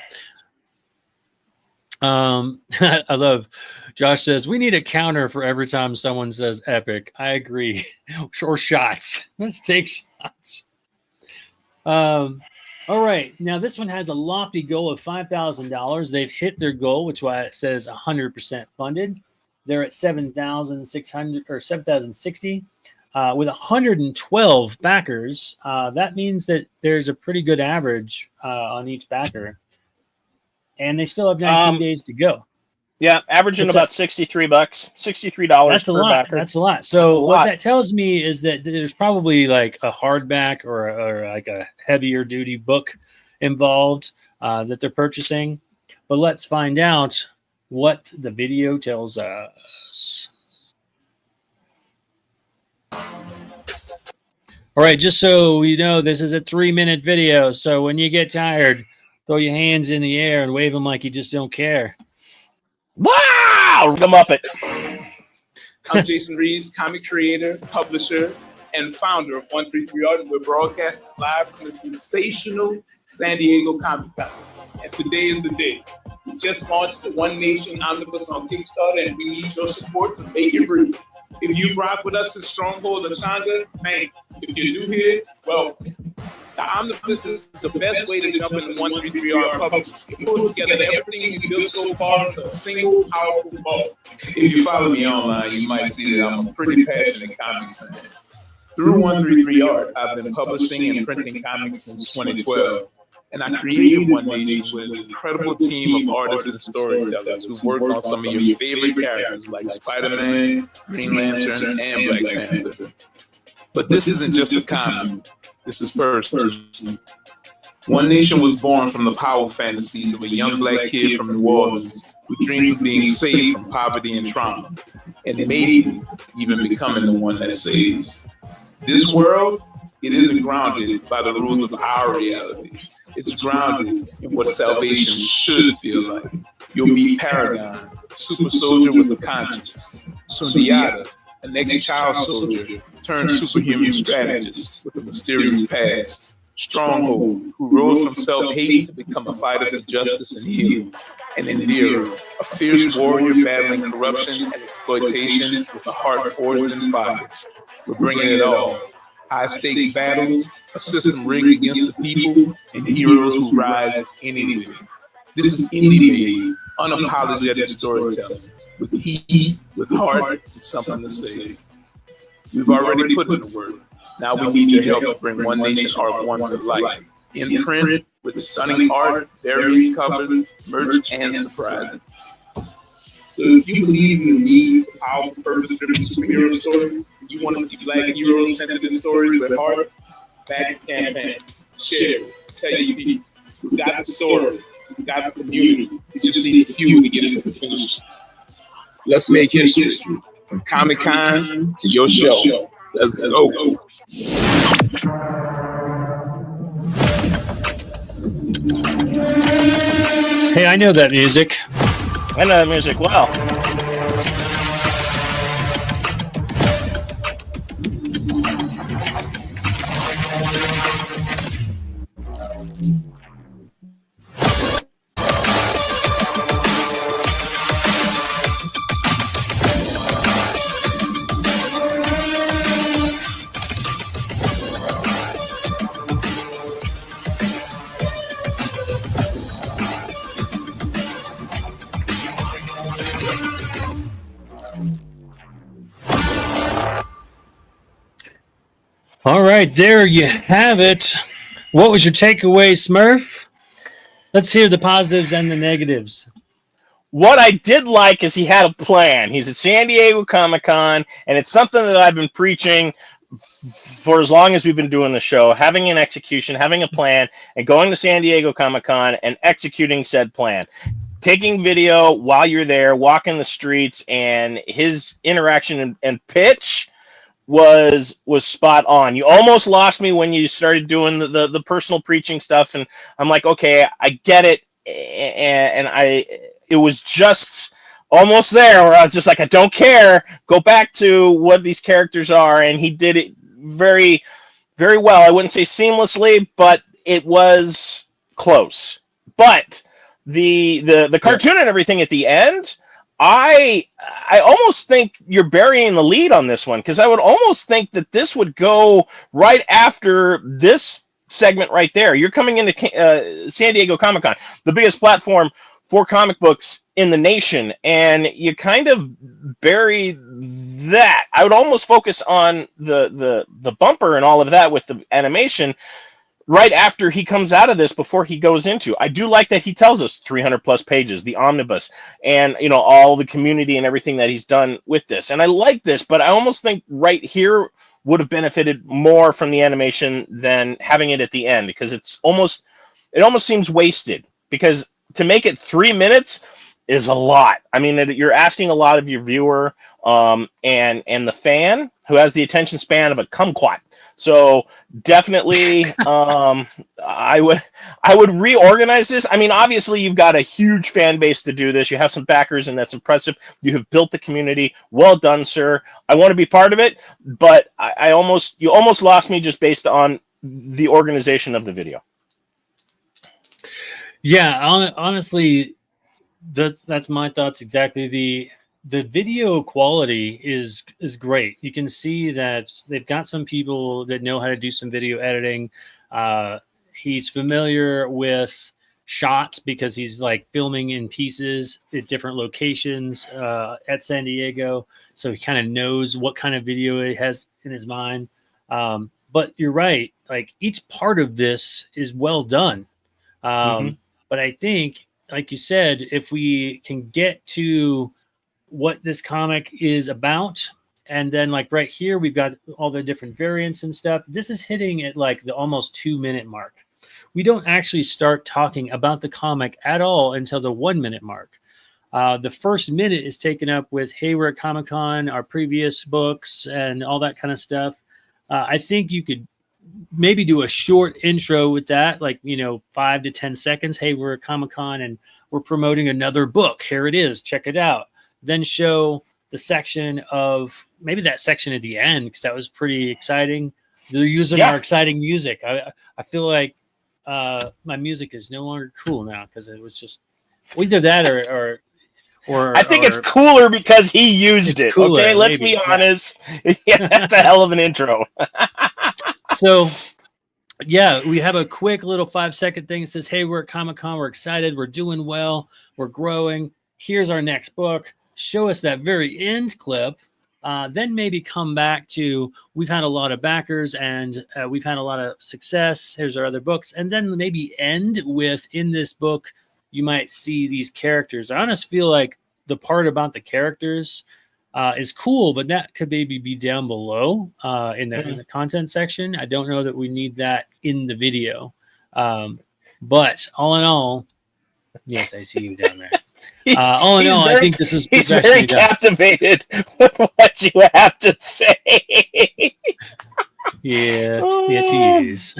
S1: I love Josh says we need a counter for every time someone says epic. I agree. Or shots. Let's take shots. All right. Now this one has a lofty goal of $5,000. They've hit their goal, which is why it says 100% funded. They're at 7,600 or 7,060 with 112 backers. That means that there's a pretty good average on each backer, and they still have 19 days to go.
S2: Yeah, averaging about $63, $63
S1: That's a
S2: per
S1: lot.
S2: backer.
S1: That's a lot. So what that tells me is that there's probably like a hardback or like a heavier duty book involved that they're purchasing. But let's find out what the video tells us. All right, just so you know, this is a 3-minute video. So when you get tired, throw your hands in the air and wave them like you just don't care.
S2: Wow! The Muppet.
S8: I'm Jason Reeves, comic creator, publisher, and founder of 133 Art. We're broadcasting live from the sensational San Diego Comic Con. And today is the day. We just launched the One Nation Omnibus on Kickstarter, and we need your support to make it real. If you've rocked with us in Stronghold or Shonda, thank you. If you're new here, welcome. The Omnibus is the best way to jump into 133 Art Publishing. It pulls together everything we built so far into a single powerful ball.
S9: If you follow me online, you might see that I'm a pretty passionate comics fan. Through 133 Art, I've been publishing and printing comics since 2012. And I created One Nation with an incredible team of artists and storytellers who worked on some of your favorite characters like Spider-Man, Green Lantern, and Black Panther. But this isn't just a comic. This is personal. One Nation was born from the power fantasies of a young black kid from New Orleans who dreamed of being saved from poverty and trauma, and maybe even becoming the one that saves. This world, it isn't grounded by the rules of our reality. It's grounded in what salvation should feel like. You'll meet Paragon, a super soldier with a conscience. Sundiata, an ex-child soldier turned superhuman strategist with a mysterious past. Stronghold, who rose from self-hate to become a fighter for justice and healing. And Indira, a fierce warrior battling corruption and exploitation with a heart forged in fire. We're bringing it all. High-stakes battles, a system rigged against the people, and heroes who rise anyway. This is indie-made, unapologetic storytelling, with heat, with heart, and something to say. We've already put in the work. Now we need your help to bring One Nation Arc 1 to life. In print, with stunning art, varied covers, merch, and surprises.
S8: So if you believe in the need for powerful, purpose-driven superhero stories, you want to see black heroes centered in stories with heart, back the campaign, share it, tell your people. We've got the story, we've got the community. We just need a few to get us to the finish. Let's make history, from Comic-Con to your show. Let's go.
S1: Hey, I know that music.
S2: I know that music well.
S3: right, there you have it. What was your takeaway, Smurf? Let's hear the positives and the negatives.
S2: What I did like is he had a plan. He's at San Diego Comic-Con, and it's something that I've been preaching for as long as we've been doing the show, having an execution, having a plan, and going to San Diego Comic-Con and executing said plan. Taking video while you're there, walking the streets, and his interaction and pitch was spot on. You almost lost me when you started doing the personal preaching stuff, and I'm like, okay, I get it, and it was just almost there where I was just like, I don't care. Go back to what these characters are, and he did it very, very well. I wouldn't say seamlessly, but it was close. But the cartoon and everything at the end, I almost think you're burying the lead on this one, because I would almost think that this would go right after this segment right there. You're coming into San Diego Comic-Con, the biggest platform for comic books in the nation, and you kind of bury that. I would almost focus on the bumper and all of that with the animation right after he comes out of this, before he goes into. I do like that he tells us 300 plus pages, the omnibus, and all the community and everything that he's done with this. And I like this, but I almost think right here would have benefited more from the animation than having it at the end, because it almost seems wasted, because to make it 3 minutes is a lot. I mean, you're asking a lot of your viewer and the fan, who has the attention span of a kumquat. So definitely, I would reorganize this. I mean, obviously, you've got a huge fan base to do this. You have some backers, and that's impressive. You have built the community. Well done, sir. I want to be part of it, but you almost lost me just based on the organization of the video.
S3: Yeah, honestly, that's my thoughts exactly. The video quality is great. You can see that they've got some people that know how to do some video editing. He's familiar with shots because he's like filming in pieces at different locations at San Diego. So he kind of knows what kind of video he has in his mind. But you're right. Like, each part of this is well done. But I think, like you said, if we can get to what this comic is about, and then like right here, we've got all the different variants and stuff. This is hitting at like the almost 2 minute mark. We don't actually start talking about the comic at all until the 1 minute mark. The first minute is taken up with, hey, we're at Comic-Con, our previous books, and all that kind of stuff. I think you could maybe do a short intro with that, like 5 to 10 seconds. Hey, we're at Comic-Con and we're promoting another book. Here it is. Check it out. Then show the section of maybe that section at the end, because that was pretty exciting. They're using our exciting music. I feel like my music is no longer cool now, because it was just either that or
S2: I think it's cooler because he used it. Cooler, okay, let's be honest. Yeah, that's a hell of an intro.
S3: So, yeah, we have a quick little 5-second thing that says, hey, we're at Comic-Con. We're excited. We're doing well. We're growing. Here's our next book. Show us that very end clip. Then maybe come back to, we've had a lot of backers and we've had a lot of success. Here's our other books. And then maybe end with, in this book, you might see these characters. I honestly feel like the part about the characters is cool, but that could maybe be down below in the content section. I don't know that we need that in the video. But all in all, yes, I see you down there. All in all, I think this is
S2: he's very captivated with what you have to say.
S3: Yes, he is.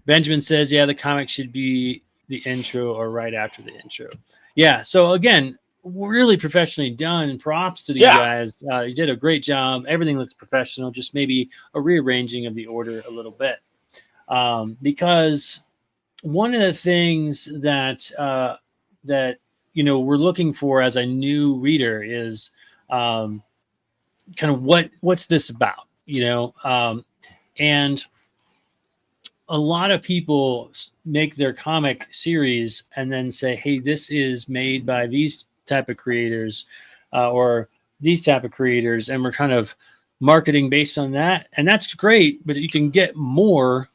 S3: Benjamin says, yeah, the comic should be the intro or right after the intro. Yeah, so again, really professionally done. Props to the guys. You did a great job. Everything looks professional, just maybe a rearranging of the order a little bit. Because one of the things that we're looking for as a new reader is kind of what's this about, and a lot of people make their comic series and then say, hey, this is made by these type of creators or these type of creators, and we're kind of marketing based on that, and that's great. But you can get more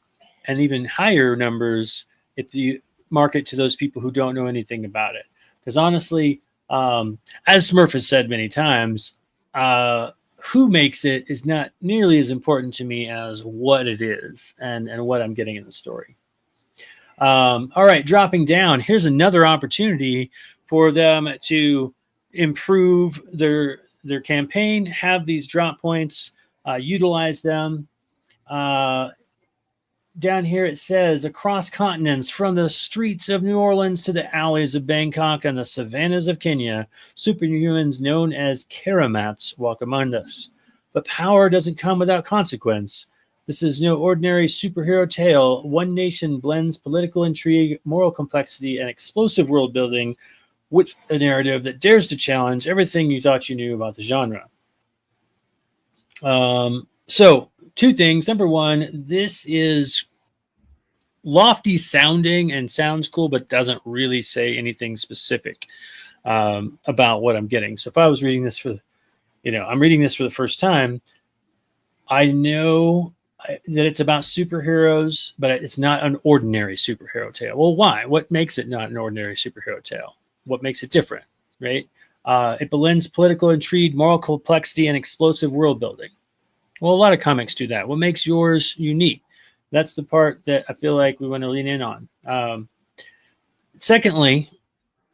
S3: and even higher numbers if you market to those people who don't know anything about it. Because honestly, as Smurf has said many times, who makes it is not nearly as important to me as what it is and what I'm getting in the story. All right, dropping down, here's another opportunity for them to improve their campaign, have these drop points, utilize them. Down here it says, across continents, from the streets of New Orleans to the alleys of Bangkok and the savannas of Kenya, superhumans known as Karamats walk among us. But power doesn't come without consequence. This is no ordinary superhero tale. One Nation blends political intrigue, moral complexity, and explosive world building with a narrative that dares to challenge everything you thought you knew about the genre. So, two things. Number one, this is lofty sounding and sounds cool, but doesn't really say anything specific about what I'm getting. So if I was reading this I'm reading this for the first time, I know that it's about superheroes, but it's not an ordinary superhero tale. Well, why? What makes it not an ordinary superhero tale? What makes it different, right? It blends political intrigue, moral complexity, and explosive world building. Well, a lot of comics do that. What makes yours unique? That's the part that I feel like we want to lean in on. Secondly,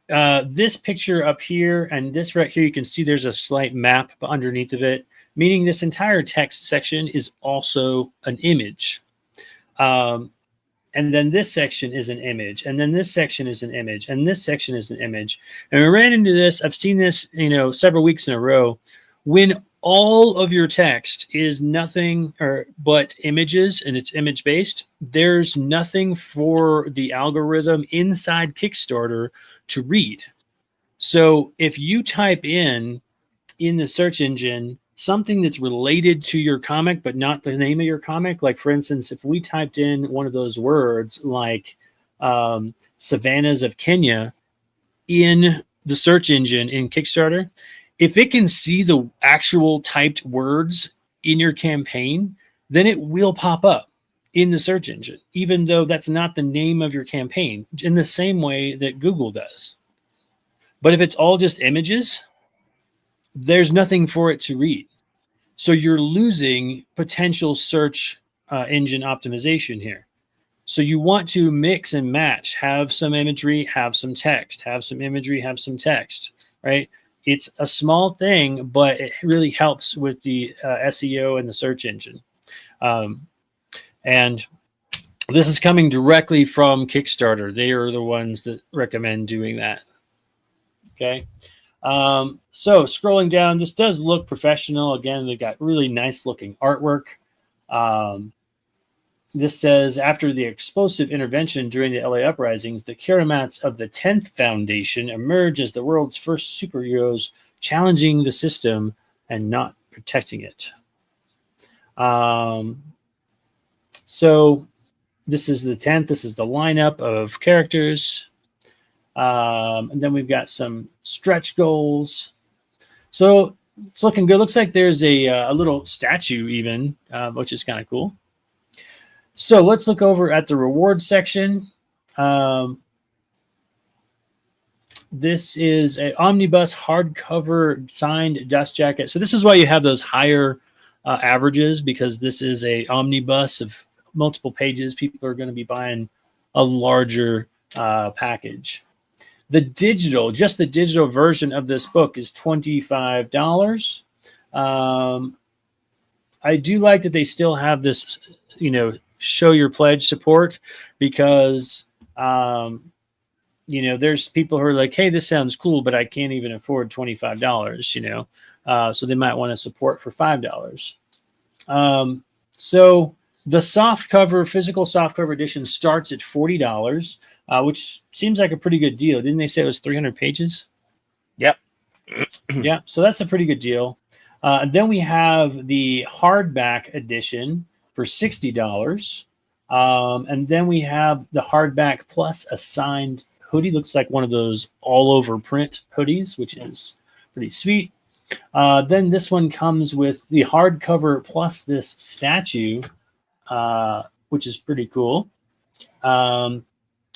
S3: this picture up here and this right here, you can see there's a slight map underneath of it, meaning this entire text section is also an image. And then this section is an image, and then this section is an image, and this section is an image. And we ran into this. I've seen this, several weeks in a row. When all of your text is nothing but images and it's image based, there's nothing for the algorithm inside Kickstarter to read. So if you type in the search engine something that's related to your comic but not the name of your comic, like for instance, if we typed in one of those words like savannas of Kenya in the search engine in Kickstarter, if it can see the actual typed words in your campaign, then it will pop up in the search engine, even though that's not the name of your campaign, in the same way that Google does. But if it's all just images, there's nothing for it to read. So you're losing potential search engine optimization here. So you want to mix and match, have some imagery, have some text, have some imagery, have some text, right? It's a small thing, but it really helps with the SEO and the search engine. And this is coming directly from Kickstarter. They are the ones that recommend doing that. Okay. So scrolling down, this does look professional. Again, they've got really nice looking artwork. This says, after the explosive intervention during the LA uprisings, the Karamats of the 10th Foundation emerge as the world's first superheroes, challenging the system and not protecting it. So this is the 10th. This is the lineup of characters. And then we've got some stretch goals. So it's looking good. Looks like there's a little statue even, which is kind of cool. So let's look over at the reward section. This is an omnibus hardcover signed dust jacket. So this is why you have those higher averages, because this is a omnibus of multiple pages. People are going to be buying a larger package. Just the digital version of this book is $25. I do like that they still have this, show your pledge support, because there's people who are like, hey, this sounds cool, but I can't even afford $25, so they might want to support for $5. So the physical softcover edition starts at $40, which seems like a pretty good deal. Didn't they say it was 300 pages?
S2: Yep.
S3: Yeah, so that's a pretty good deal. Then we have the hardback edition for $60. And then we have the hardback plus a signed hoodie. Looks like one of those all over print hoodies, which is pretty sweet. Then this one comes with the hardcover plus this statue, which is pretty cool.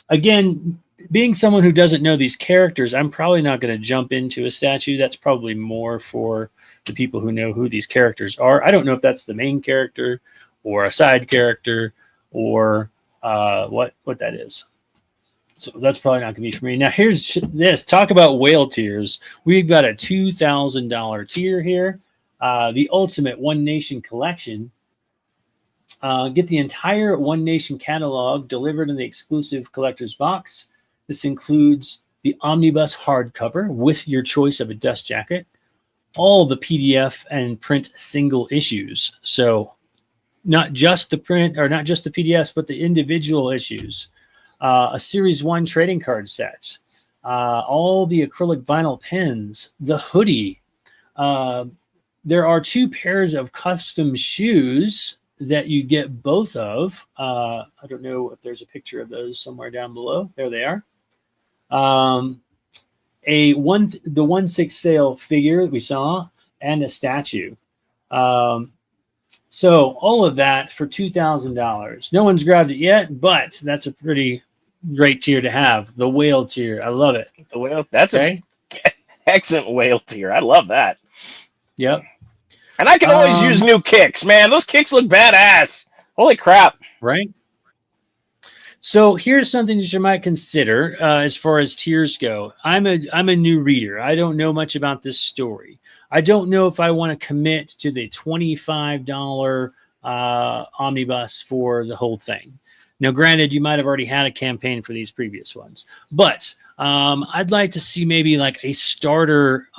S3: Again, being someone who doesn't know these characters, I'm probably not going to jump into a statue. That's probably more for the people who know who these characters are. I don't know if that's the main character or a side character or what that is. So that's probably not going to be for me. Now here's this. Talk about whale tiers. We've got a $2,000 tier here. The Ultimate One Nation Collection. Get the entire One Nation catalog delivered in the exclusive collector's box. This includes the omnibus hardcover with your choice of a dust jacket, all the PDF and print single issues. So not just the print or not just the PDFs, but the individual issues. A Series 1 trading card set, all the acrylic vinyl pens, the hoodie. There are 2 pairs of custom shoes that you get both of. I don't know if there's a picture of those somewhere down below. There they are. The 1/6 sale figure we saw and a statue. So all of that for $2,000. No one's grabbed it yet, but that's a pretty great tier to have. The whale tier. I love it.
S2: The whale. That's an excellent whale tier. I love that.
S3: Yep.
S2: And I can always use new kicks, man. Those kicks look badass. Holy crap.
S3: Right. So here's something that you might consider as far as tiers go. I'm a new reader. I don't know much about this story. I don't know if I want to commit to the $25 omnibus for the whole thing. Now, granted, you might have already had a campaign for these previous ones, but I'd like to see maybe like a starter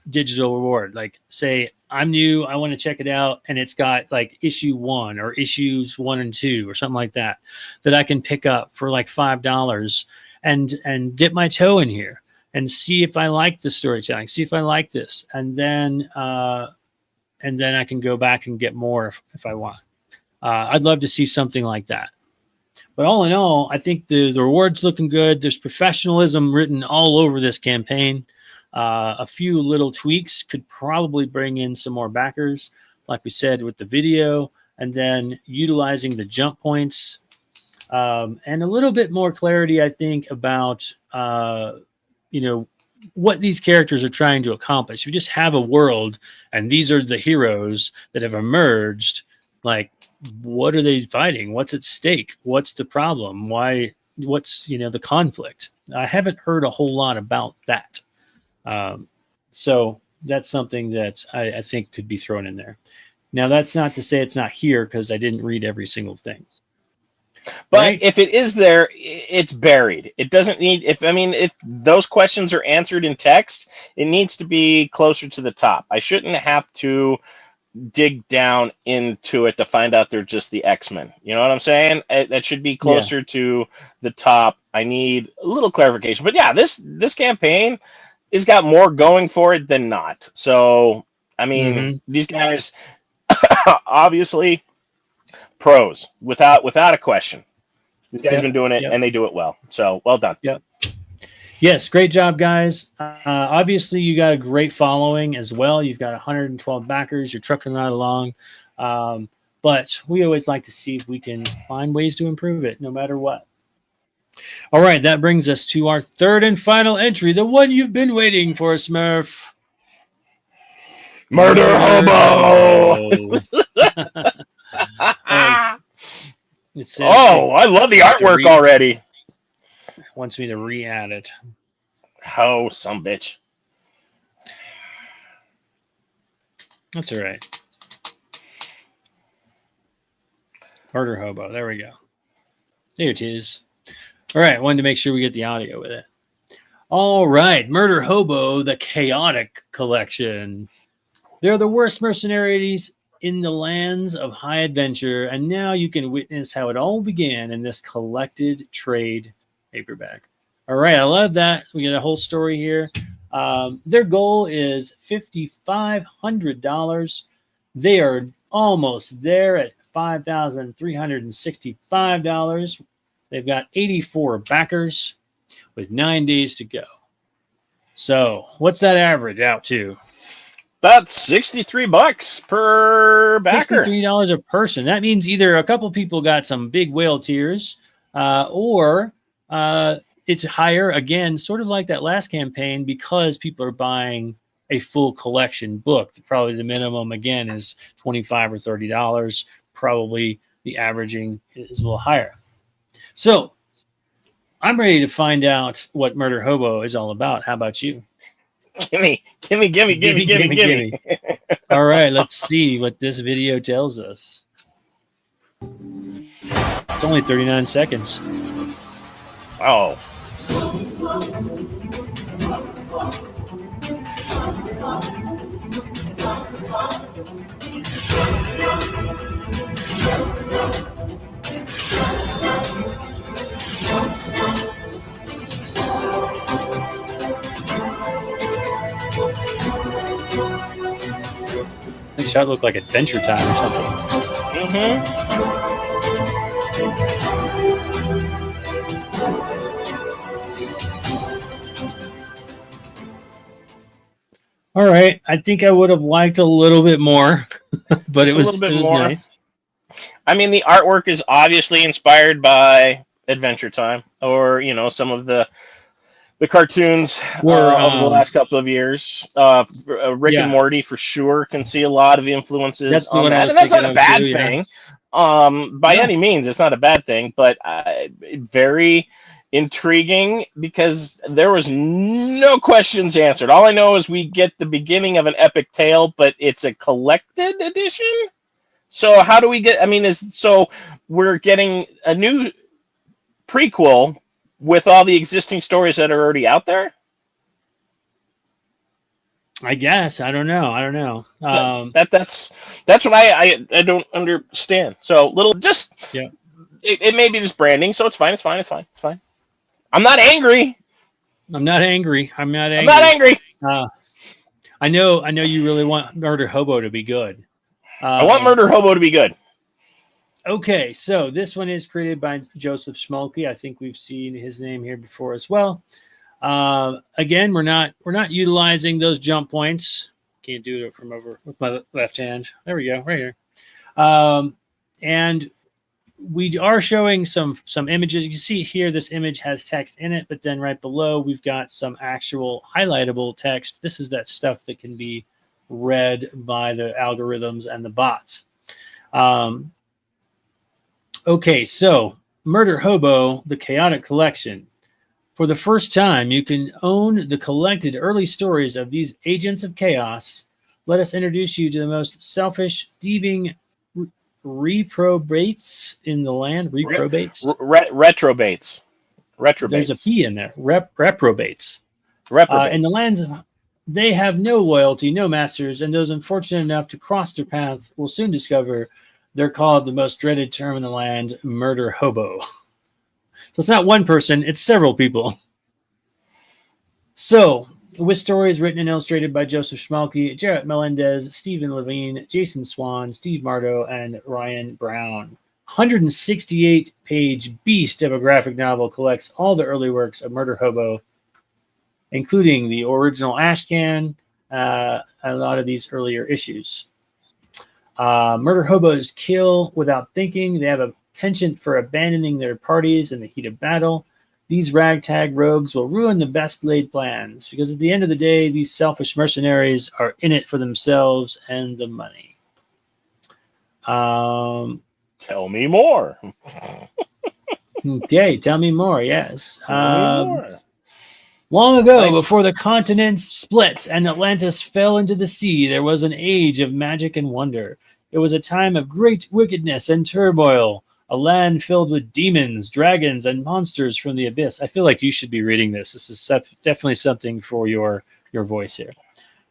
S3: digital reward. Like, say, I'm new, I want to check it out, and it's got like issue 1 or issues 1 and 2 or something like that I can pick up for like $5 and dip my toe in here and see if I like the storytelling, see if I like this, and then I can go back and get more if I want. I'd love to see something like that. But all in all, I think the reward's looking good. There's professionalism written all over this campaign. A few little tweaks could probably bring in some more backers, like we said with the video, and then utilizing the jump points, and a little bit more clarity, I think, about what these characters are trying to accomplish. If you just have a world and these are the heroes that have emerged, like, what are they fighting? What's at stake? What's the problem? Why? What's the conflict? I haven't heard a whole lot about that. So that's something that I think could be thrown in there. Now, that's not to say it's not here, because I didn't read every single thing.
S2: But
S3: Right?
S2: if it is there, it's buried. It doesn't need, if those questions are answered in text, it needs to be closer to the top. I shouldn't have to dig down into it to find out they're just the X-Men. You know what I'm saying? That should be closer to the top. I need a little clarification. But yeah, this campaign has got more going for it than not. So, I mean, these guys obviously pros without a question. These guys have been doing it, and they do it well. So, well done.
S3: Yep. Yes, great job, guys. Obviously, you got a great following as well. You've got 112 backers. You're trucking right along. But we always like to see if we can find ways to improve it, no matter what. All right, that brings us to our third and final entry, the one you've been waiting for, Smurf.
S2: Murder Hobo!
S3: It says
S2: I love the artwork already.
S3: Wants me to re-add it.
S2: Oh, some bitch.
S3: That's all right. Murder Hobo. There we go. There it is. All right. Wanted to make sure we get the audio with it. All right. Murder Hobo, the Chaotic Collection. They're the worst mercenaries in the lands of high adventure, and now you can witness how it all began in this collected trade paperback. All right, I love that. We get a whole story here. Their goal is $5,500. They are almost there at $5,365. They've got 84 backers with 9 days to go. So what's that average out to?
S2: That's $63 per backer.
S1: $63 a person. That means either a couple people got some big whale tears, or it's higher again, sort of like that last campaign, because people are buying a full collection book. Probably the minimum again is $25 or $30. Probably the averaging is a little higher. So I'm ready to find out what Murder Hobo is all about. How about you?
S2: Gimme.
S1: All right, let's see what this video tells us. It's only 39 seconds.
S2: Oh.
S1: This shot looked like Adventure Time or something.
S2: Mm-hmm.
S1: All right, I think I would have liked a little bit more, but it was nice.
S2: I mean, the artwork is obviously inspired by Adventure Time, or some of the cartoons over the last couple of years. Rick and Morty for sure can see a lot of influences.
S1: That's the one I was
S2: and that's not
S1: thinking
S2: a bad
S1: of too,
S2: thing. By any means, it's not a bad thing, but very intriguing because there was no questions answered. All I know is we get the beginning of an epic tale, but it's a collected edition. So how do we get? I mean, so we're getting a new prequel with all the existing stories that are already out there?
S1: I guess. I don't know.
S2: So that's what I don't understand. So it may be just branding, so it's fine. I'm not angry.
S1: I'm not angry.
S2: I
S1: know you really want Murder Hobo to be good.
S2: I want Murder Hobo to be good.
S1: Okay, so this one is created by Joseph Schmalke. I think we've seen his name here before as well. Again, we're not utilizing those jump points. Can't do it from over with my left hand. There we go, right here. And we are showing some images. You can see here this image has text in it, but then right below we've got some actual highlightable text. This is that stuff that can be read by the algorithms and the bots. Okay, so Murder Hobo, the Chaotic Collection. For the first time, you can own the collected early stories of these agents of chaos. Let us introduce you to the most selfish, thieving reprobates in the land. Reprobates?
S2: Retrobates.
S1: There's a P in there. Reprobates. In the lands, they have no loyalty, no masters, and those unfortunate enough to cross their path will soon discover they're called the most dreaded term in the land, Murder Hobo. So it's not one person, it's several people. So, with stories written and illustrated by Joseph Schmalke, Jarrett Melendez, Stephen Levine, Jason Swan, Steve Mardo, and Ryan Brown. 168-page beast of a graphic novel collects all the early works of Murder Hobo, including the original Ashcan, a lot of these earlier issues. Murder Hobos kill without thinking. They have a penchant for abandoning their parties in the heat of battle. These ragtag rogues will ruin the best laid plans because at the end of the day, these selfish mercenaries are in it for themselves and the money.
S2: Tell me more.
S1: Okay, tell me more. Yes. Long ago, before the continents split and Atlantis fell into the sea, there was an age of magic and wonder. It was a time of great wickedness and turmoil, a land filled with demons, dragons, and monsters from the abyss. I feel like you should be reading this. This is definitely something for your voice here.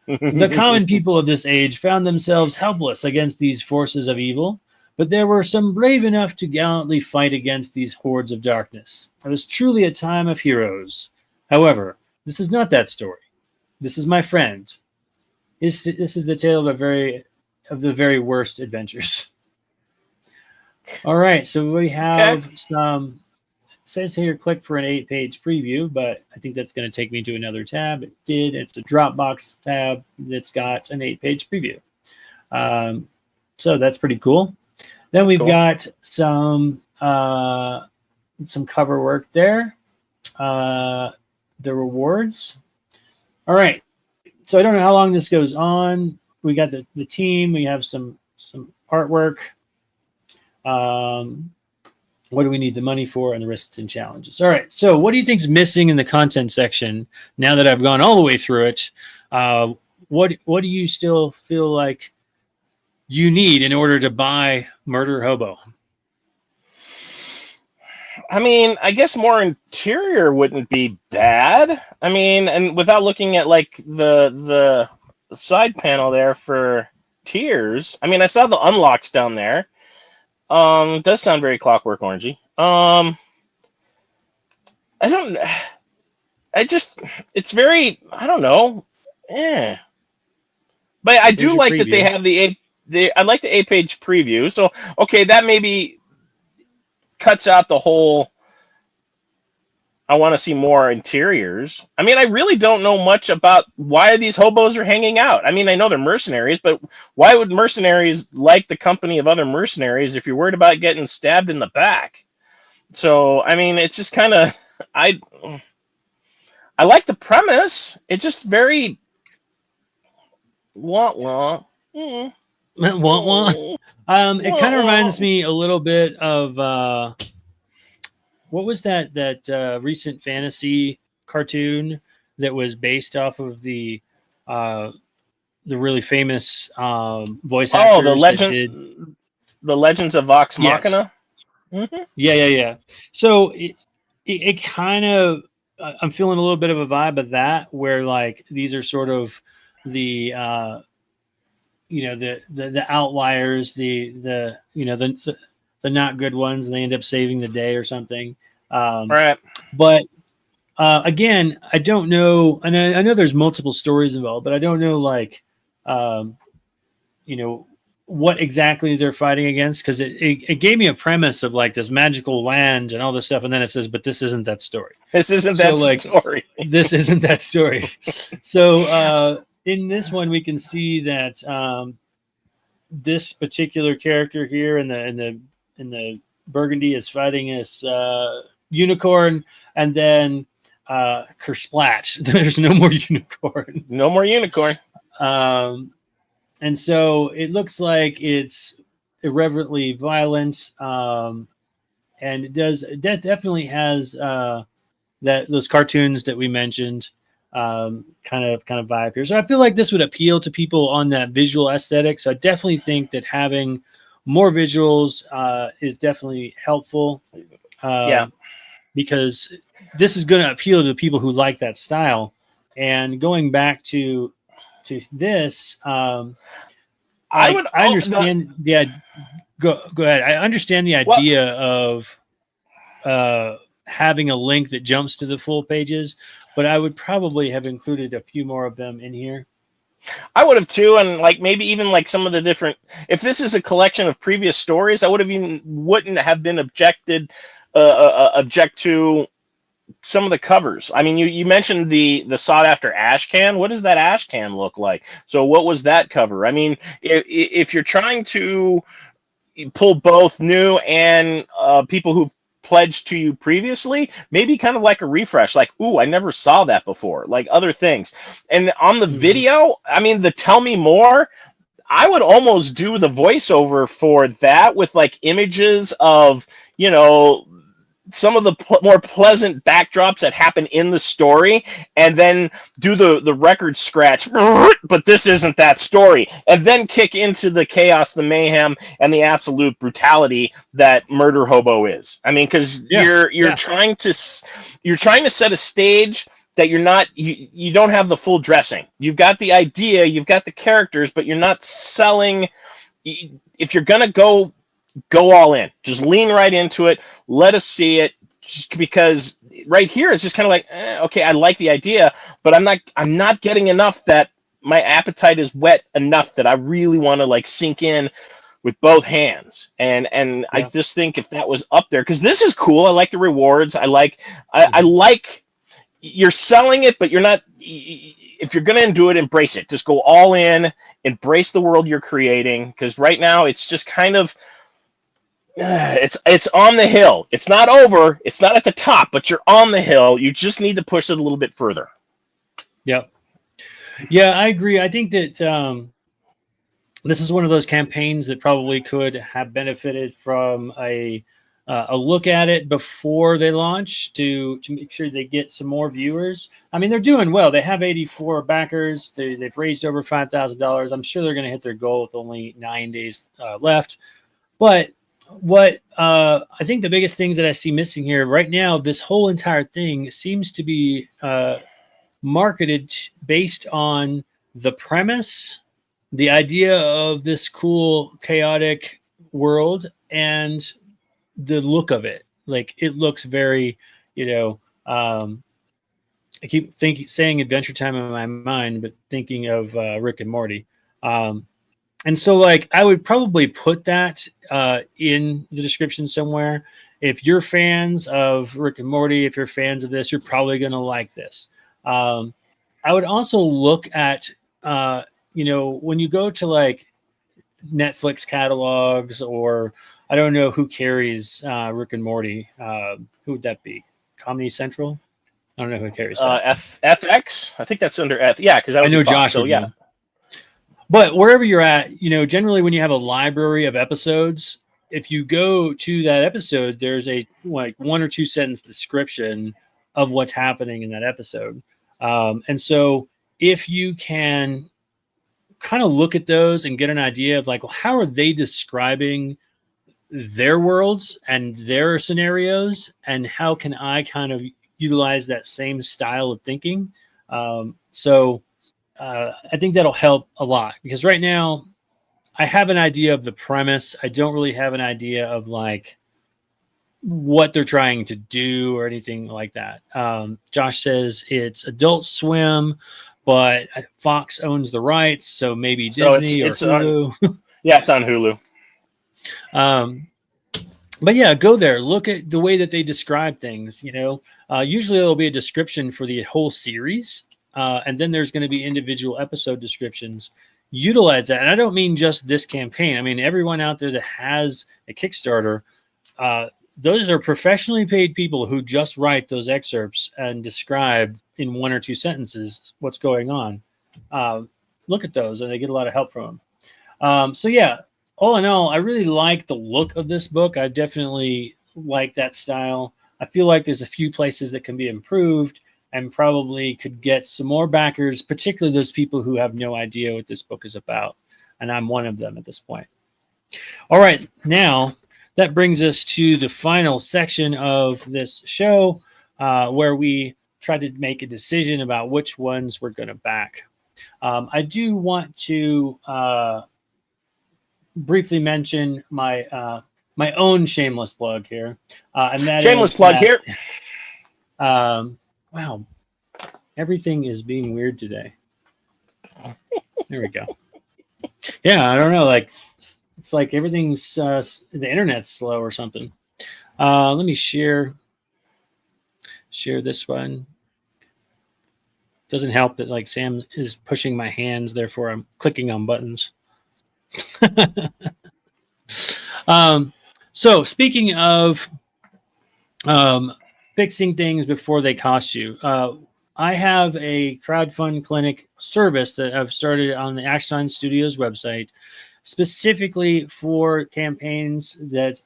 S1: The common people of this age found themselves helpless against these forces of evil, but there were some brave enough to gallantly fight against these hordes of darkness. It was truly a time of heroes. However, this is not that story. This is my friend. This is the tale of the very worst adventures. All right, so we have some says here, click for an 8-page preview, but I think that's going to take me to another tab. It did. It's a Dropbox tab that's got an 8-page preview. So that's pretty cool. Then we've got some cover work there. The rewards. All right. So I don't know how long this goes on. We got the team. We have some artwork. What do we need the money for, and the risks and challenges? All right. So what do you think's missing in the content section now that I've gone all the way through it? What do you still feel like you need in order to buy Murder Hobo?
S2: I mean, I guess more interior wouldn't be bad. I mean, and without looking at like the side panel there for tiers, I mean, I saw the unlocks down there. It does sound very Clockwork Orangey. It's very, I don't know. But I do like that they have I like the 8-page preview. So, okay, that maybe cuts out the whole, I want to see more interiors. I mean, I really don't know much about why these hobos are hanging out. I mean, I know they're mercenaries, but why would mercenaries like the company of other mercenaries if you're worried about getting stabbed in the back? So, I mean, it's just kind of, I like the premise. It's just very wah-wah.
S1: It kind of reminds me a little bit of what was that recent fantasy cartoon that was based off of the really famous voice actors?
S2: The Legends of Vox Machina.
S1: Yes. Mm-hmm. Yeah. So it kind of, I'm feeling a little bit of a vibe of that, where like these are sort of the the outliers, the not good ones, and they end up saving the day or something.
S2: Right.
S1: But again, I don't know, and I know there's multiple stories involved, but I don't know like what exactly they're fighting against, because it gave me a premise of like this magical land and all this stuff, and then it says, but this isn't that story.
S2: This isn't that story.
S1: This isn't that story. So in this one, we can see that this particular character here in the Burgundy is fighting this unicorn, and then kersplat. There's no more unicorn.
S2: No more unicorn.
S1: And so it looks like it's irreverently violent, and it definitely has those cartoons that we mentioned. Kind of vibe here. So I feel like this would appeal to people on that visual aesthetic. So I definitely think that having more visuals is definitely helpful. Because this is going to appeal to people who like that style. And going back to this, I understand go ahead. I understand the idea of having a link that jumps to the full pages, but I would probably have included a few more of them in here.
S2: I would have too, and like maybe even like some of the different. If this is a collection of previous stories, I wouldn't have been object to some of the covers. I mean, you mentioned the sought after ash can. What does that ash can look like? So what was that cover? I mean, if you're trying to pull both new and people who've pledged to you previously, maybe kind of like a refresh, like, ooh, I never saw that before, like other things. And on the video, I mean, the tell me more, I would almost do the voiceover for that with like images of, some of the more pleasant backdrops that happen in the story, and then do the record scratch, but this isn't that story, and then kick into the chaos, the mayhem, and the absolute brutality that Murder Hobo is. I mean, because you're trying to set a stage that you don't have the full dressing. You've got the idea, you've got the characters, but you're not selling. If you're gonna go all in, just lean right into it, let us see it, because right here it's just kind of like, okay, I like the idea, but I'm not getting enough that my appetite is wet enough that I really want to like sink in with both hands. And I just think if that was up there, because this is cool. I like the rewards. I like you're selling it, but you're not. If you're going to do it, embrace it. Just go all in, embrace the world you're creating. Because right now it's just kind of, it's on the hill. It's not over. It's not at the top, but you're on the hill. You just need to push it a little bit further.
S3: Yep. Yeah, I agree. I think that this is one of those campaigns that probably could have benefited from a look at it before they launch to make sure they get some more viewers. I mean, they're doing well. They have 84 backers. They've raised over $5,000. I'm sure they're going to hit their goal with only 9 days left. But what I think the biggest things that I see missing here right now, this whole entire thing seems to be marketed based on the premise, the idea of this cool, chaotic world, and the look of it. Like, it looks very, I keep saying Adventure Time in my mind, but thinking of Rick and Morty. And so, like, I would probably put that in the description somewhere. If you're fans of Rick and Morty, if you're fans of this, you're probably going to like this. I would also look at, when you go to like Netflix catalogs, or I don't know who carries Rick and Morty. Who would that be? Comedy Central? I don't know who carries that.
S2: FX? I think that's under F. Yeah, because I
S3: know Josh.
S2: So yeah.
S3: But wherever you're at, generally when you have a library of episodes, if you go to that episode, there's a like 1 or 2 sentence description of what's happening in that episode. And so if you can kind of look at those and get an idea of like, well, how are they describing their worlds and their scenarios, and how can I kind of utilize that same style of thinking? I think that'll help a lot, because right now I have an idea of the premise. I don't really have an idea of like what they're trying to do or anything like that. Josh says it's Adult Swim, but Fox owns the rights, so maybe Disney or Hulu.
S2: Yeah, it's on Hulu.
S3: But yeah, go there. Look at the way that they describe things. Usually there'll be a description for the whole series, and then there's going to be individual episode descriptions. Utilize that, and I don't mean just this campaign. I mean everyone out there that has a Kickstarter. Those are professionally paid people who just write those excerpts and describe in 1 or 2 sentences what's going on. Look at those, and they get a lot of help from them. So yeah, all in all, I really like the look of this book. I definitely like that style. I feel like there's a few places that can be improved, and probably could get some more backers, particularly those people who have no idea what this book is about. And I'm one of them at this point. All right, now that brings us to the final section of this show, where we try to make a decision about which ones we're going to back. I do want to briefly mention my my own shameless plug here, and that
S2: shameless plug here.
S3: Wow, everything is being weird today. There we go. Yeah, I don't know. Like, it's like everything's the internet's slow or something. Let me share this one. Doesn't help that like Sam is pushing my hands, therefore I'm clicking on buttons. So speaking of fixing things before they cost you, I have a crowdfund clinic service that I've started on the Ashline Studios website, specifically for campaigns that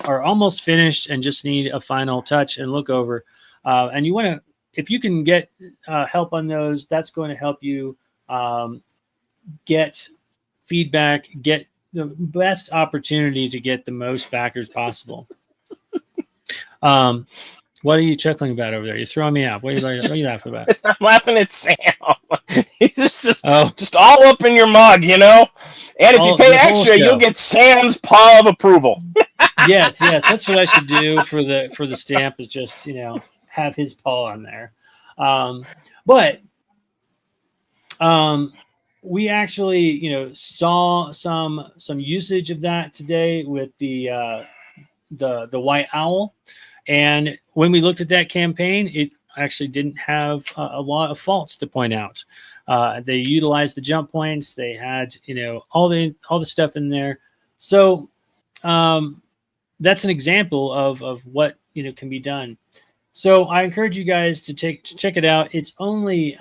S3: are almost finished and just need a final touch and look over. And you want to, if you can get help on those, that's going to help you get feedback, get the best opportunity to get the most backers possible. What are you chuckling about over there? You're throwing me out. What are you laughing about?
S2: I'm laughing at Sam. He's just all up in your mug, And if you pay extra, you'll get Sam's paw of approval.
S3: Yes, that's what I should do for the stamp. Is just have his paw on there. But we actually, saw some usage of that today with the White Owl, and when we looked at that campaign, it actually didn't have a lot of faults to point out. They utilized the jump points. They had, all the stuff in there. So that's an example of what can be done. So I encourage you guys to check it out. It's only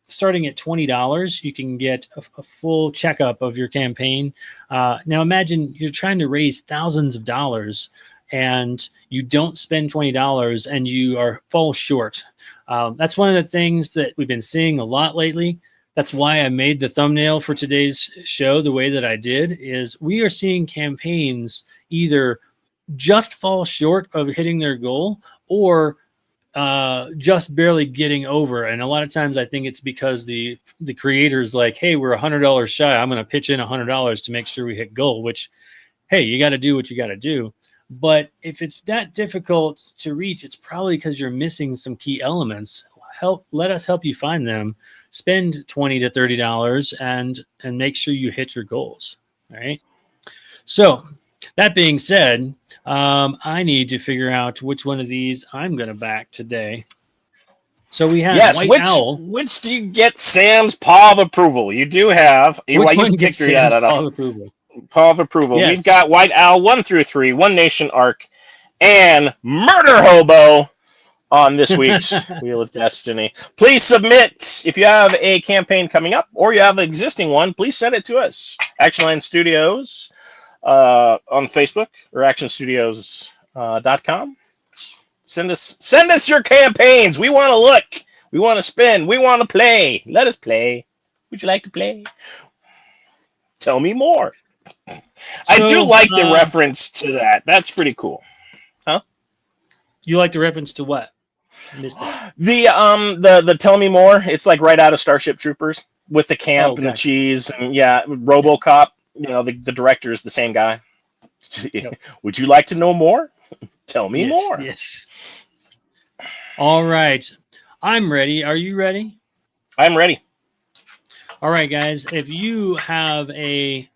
S3: starting at $20. You can get a full checkup of your campaign. Now imagine you're trying to raise thousands of dollars and you don't spend $20 and you fall short. That's one of the things that we've been seeing a lot lately. That's why I made the thumbnail for today's show the way that I did, is we are seeing campaigns either just fall short of hitting their goal or just barely getting over. And a lot of times I think it's because the creator's like, hey, we're $100 shy. I'm going to pitch in $100 to make sure we hit goal, which, hey, you got to do what you got to do. But if it's that difficult to reach, it's probably because you're missing some key elements. Let us help you find them. Spend $20 to $30 and make sure you hit your goals. All right. So that being said, I need to figure out which one of these I'm going to back today. So we have White Owl.
S2: Which do you get Sam's paw of approval? You do have.
S3: Which one gets Sam's paw of approval?
S2: Paw of approval.
S3: Yes.
S2: We've got White Owl 1 through 3, One Nation Arc, and Murder Hobo on this week's Wheel of Destiny. Please submit if you have a campaign coming up or you have an existing one. Please send it to us. Actionland Studios on Facebook or actionstudios.com. Send us your campaigns. We want to look. We want to spin. We want to play. Let us play. Would you like to play? Tell me more. I do like the reference to that. That's pretty cool. Huh?
S3: You like the reference to what?
S2: The Tell Me More. It's like right out of Starship Troopers with the camp and the cheese and RoboCop. The director is the same guy. Yep. Would you like to know more? Tell me more.
S3: Yes. All right. I'm ready. Are you ready?
S2: I'm ready.
S3: All right, guys. If you have an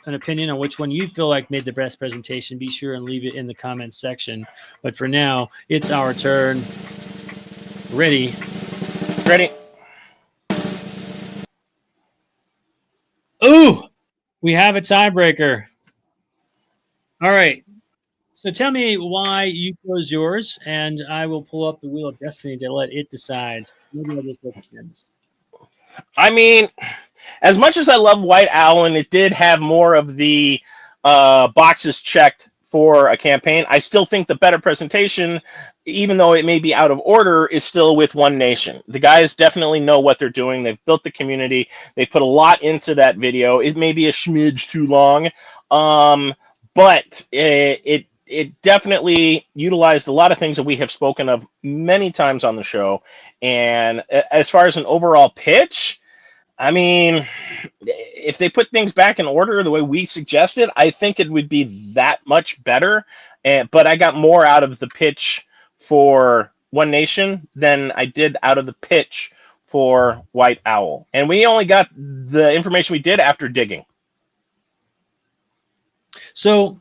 S3: opinion on which one you feel like made the best presentation, be sure and leave it in the comments section. But for now, it's our turn. Ready.
S2: Ready.
S3: Ooh, we have a tiebreaker. All right. So tell me why you chose yours, and I will pull up the Wheel of Destiny to let it decide. Maybe I'll just look at this.
S2: I mean, as much as I love White Owl, and it did have more of the boxes checked for a campaign, I still think the better presentation, even though it may be out of order, is still with One Nation. The guys definitely know what they're doing. They've built the community. They put a lot into that video. It may be a smidge too long, but it definitely utilized a lot of things that we have spoken of many times on the show. And as far as an overall pitch, I mean, if they put things back in order the way we suggested, I think it would be that much better. But I got more out of the pitch for One Nation than I did out of the pitch for White Owl. And we only got the information we did after digging.
S3: So,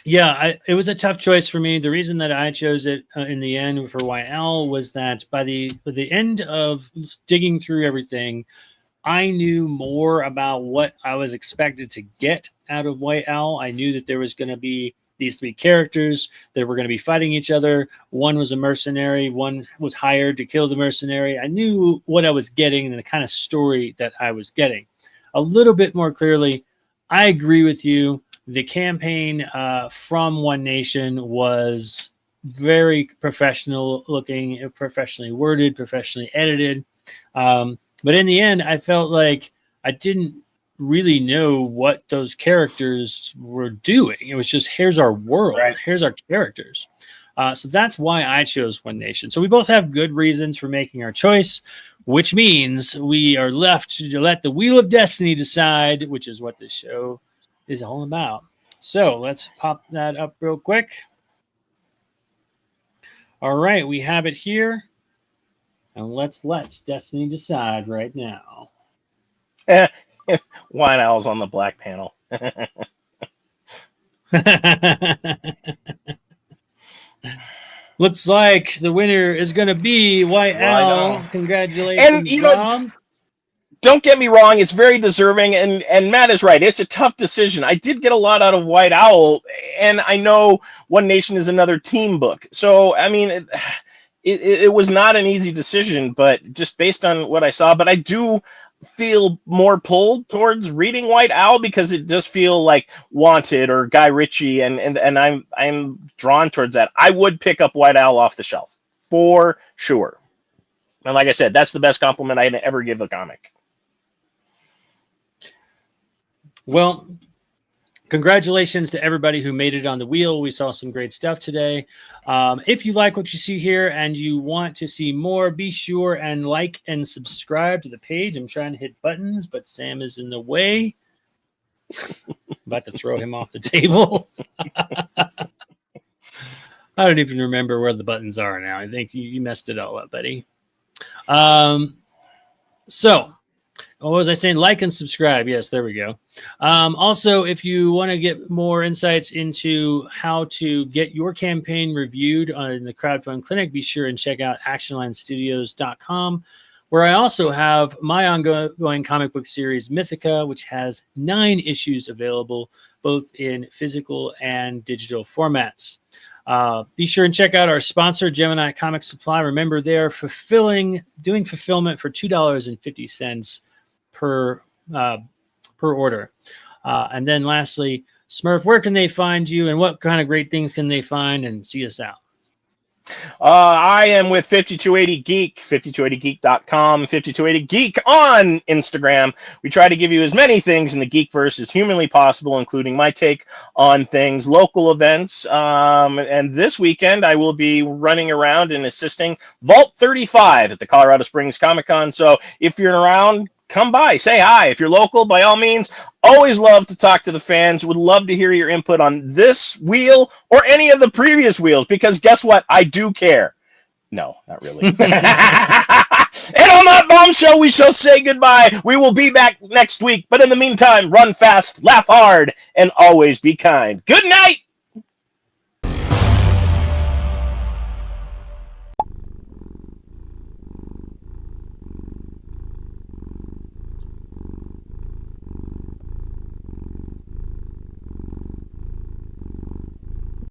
S3: yeah, it was a tough choice for me. The reason that I chose it in the end for White Owl was that by the end of digging through everything, I knew more about what I was expected to get out of White Owl. I knew that there was going to be these three characters that were going to be fighting each other. One was a mercenary. One was hired to kill the mercenary. I knew what I was getting and the kind of story that I was getting. A little bit more clearly, I agree with you. The campaign from One Nation was very professional looking, professionally worded, professionally edited. But in the end, I felt like I didn't really know what those characters were doing. It was just, here's our world. Right. Here's our characters. So that's why I chose One Nation. So we both have good reasons for making our choice, which means we are left to let the Wheel of Destiny decide, which is what this show is all about. So let's pop that up real quick. All right, we have it here.
S1: And let's Destiny decide right now.
S2: White Owl's on the black panel.
S1: Looks like the winner is going to be White Owl. Congratulations,
S2: And you know, don't get me wrong, it's very deserving, and Matt is right. It's a tough decision. I did get a lot out of White Owl, and I know One Nation is another team book. So, I mean, it was not an easy decision, but just based on what I saw. But I do feel more pulled towards reading White Owl because it does feel like Wanted or Guy Ritchie, and I'm drawn towards that. I would pick up White Owl off the shelf for sure. And like I said, that's the best compliment I'd ever give a comic.
S1: Well, congratulations to everybody who made it on the wheel. We saw some great stuff today. If you like what you see here and you want to see more, be sure and like and subscribe to the page. I'm trying to hit buttons, but Sam is in the way. About to throw him off the table. I don't even remember where the buttons are now. I think you messed it all up, buddy. So, what was I saying? Like and subscribe. Yes, there we go. Also, if you want to get more insights into how to get your campaign reviewed in the Crowdfund Clinic, be sure and check out actionlinestudios.com, where I also have my ongoing comic book series, Mythica, which has 9 issues available, both in physical and digital formats. Be sure and check out our sponsor, Gemini Comic Supply. Remember, they're doing fulfillment for $2.50 per order. And then lastly, Smurf, where can they find you and what kind of great things can they find and see us out?
S2: I am with 5280 Geek, 5280geek.com, 5280 Geek on Instagram. We try to give you as many things in the Geekverse as humanly possible, including my take on things, local events. And this weekend, I will be running around and assisting Vault 35 at the Colorado Springs Comic Con. So if you're around, come by, say hi. If you're local, by all means, always love to talk to the fans. Would love to hear your input on this wheel or any of the previous wheels, because guess what? I do care. No, not really. And on that bombshell, we shall say goodbye. We will be back next week. But in the meantime, run fast, laugh hard, and always be kind. Good night.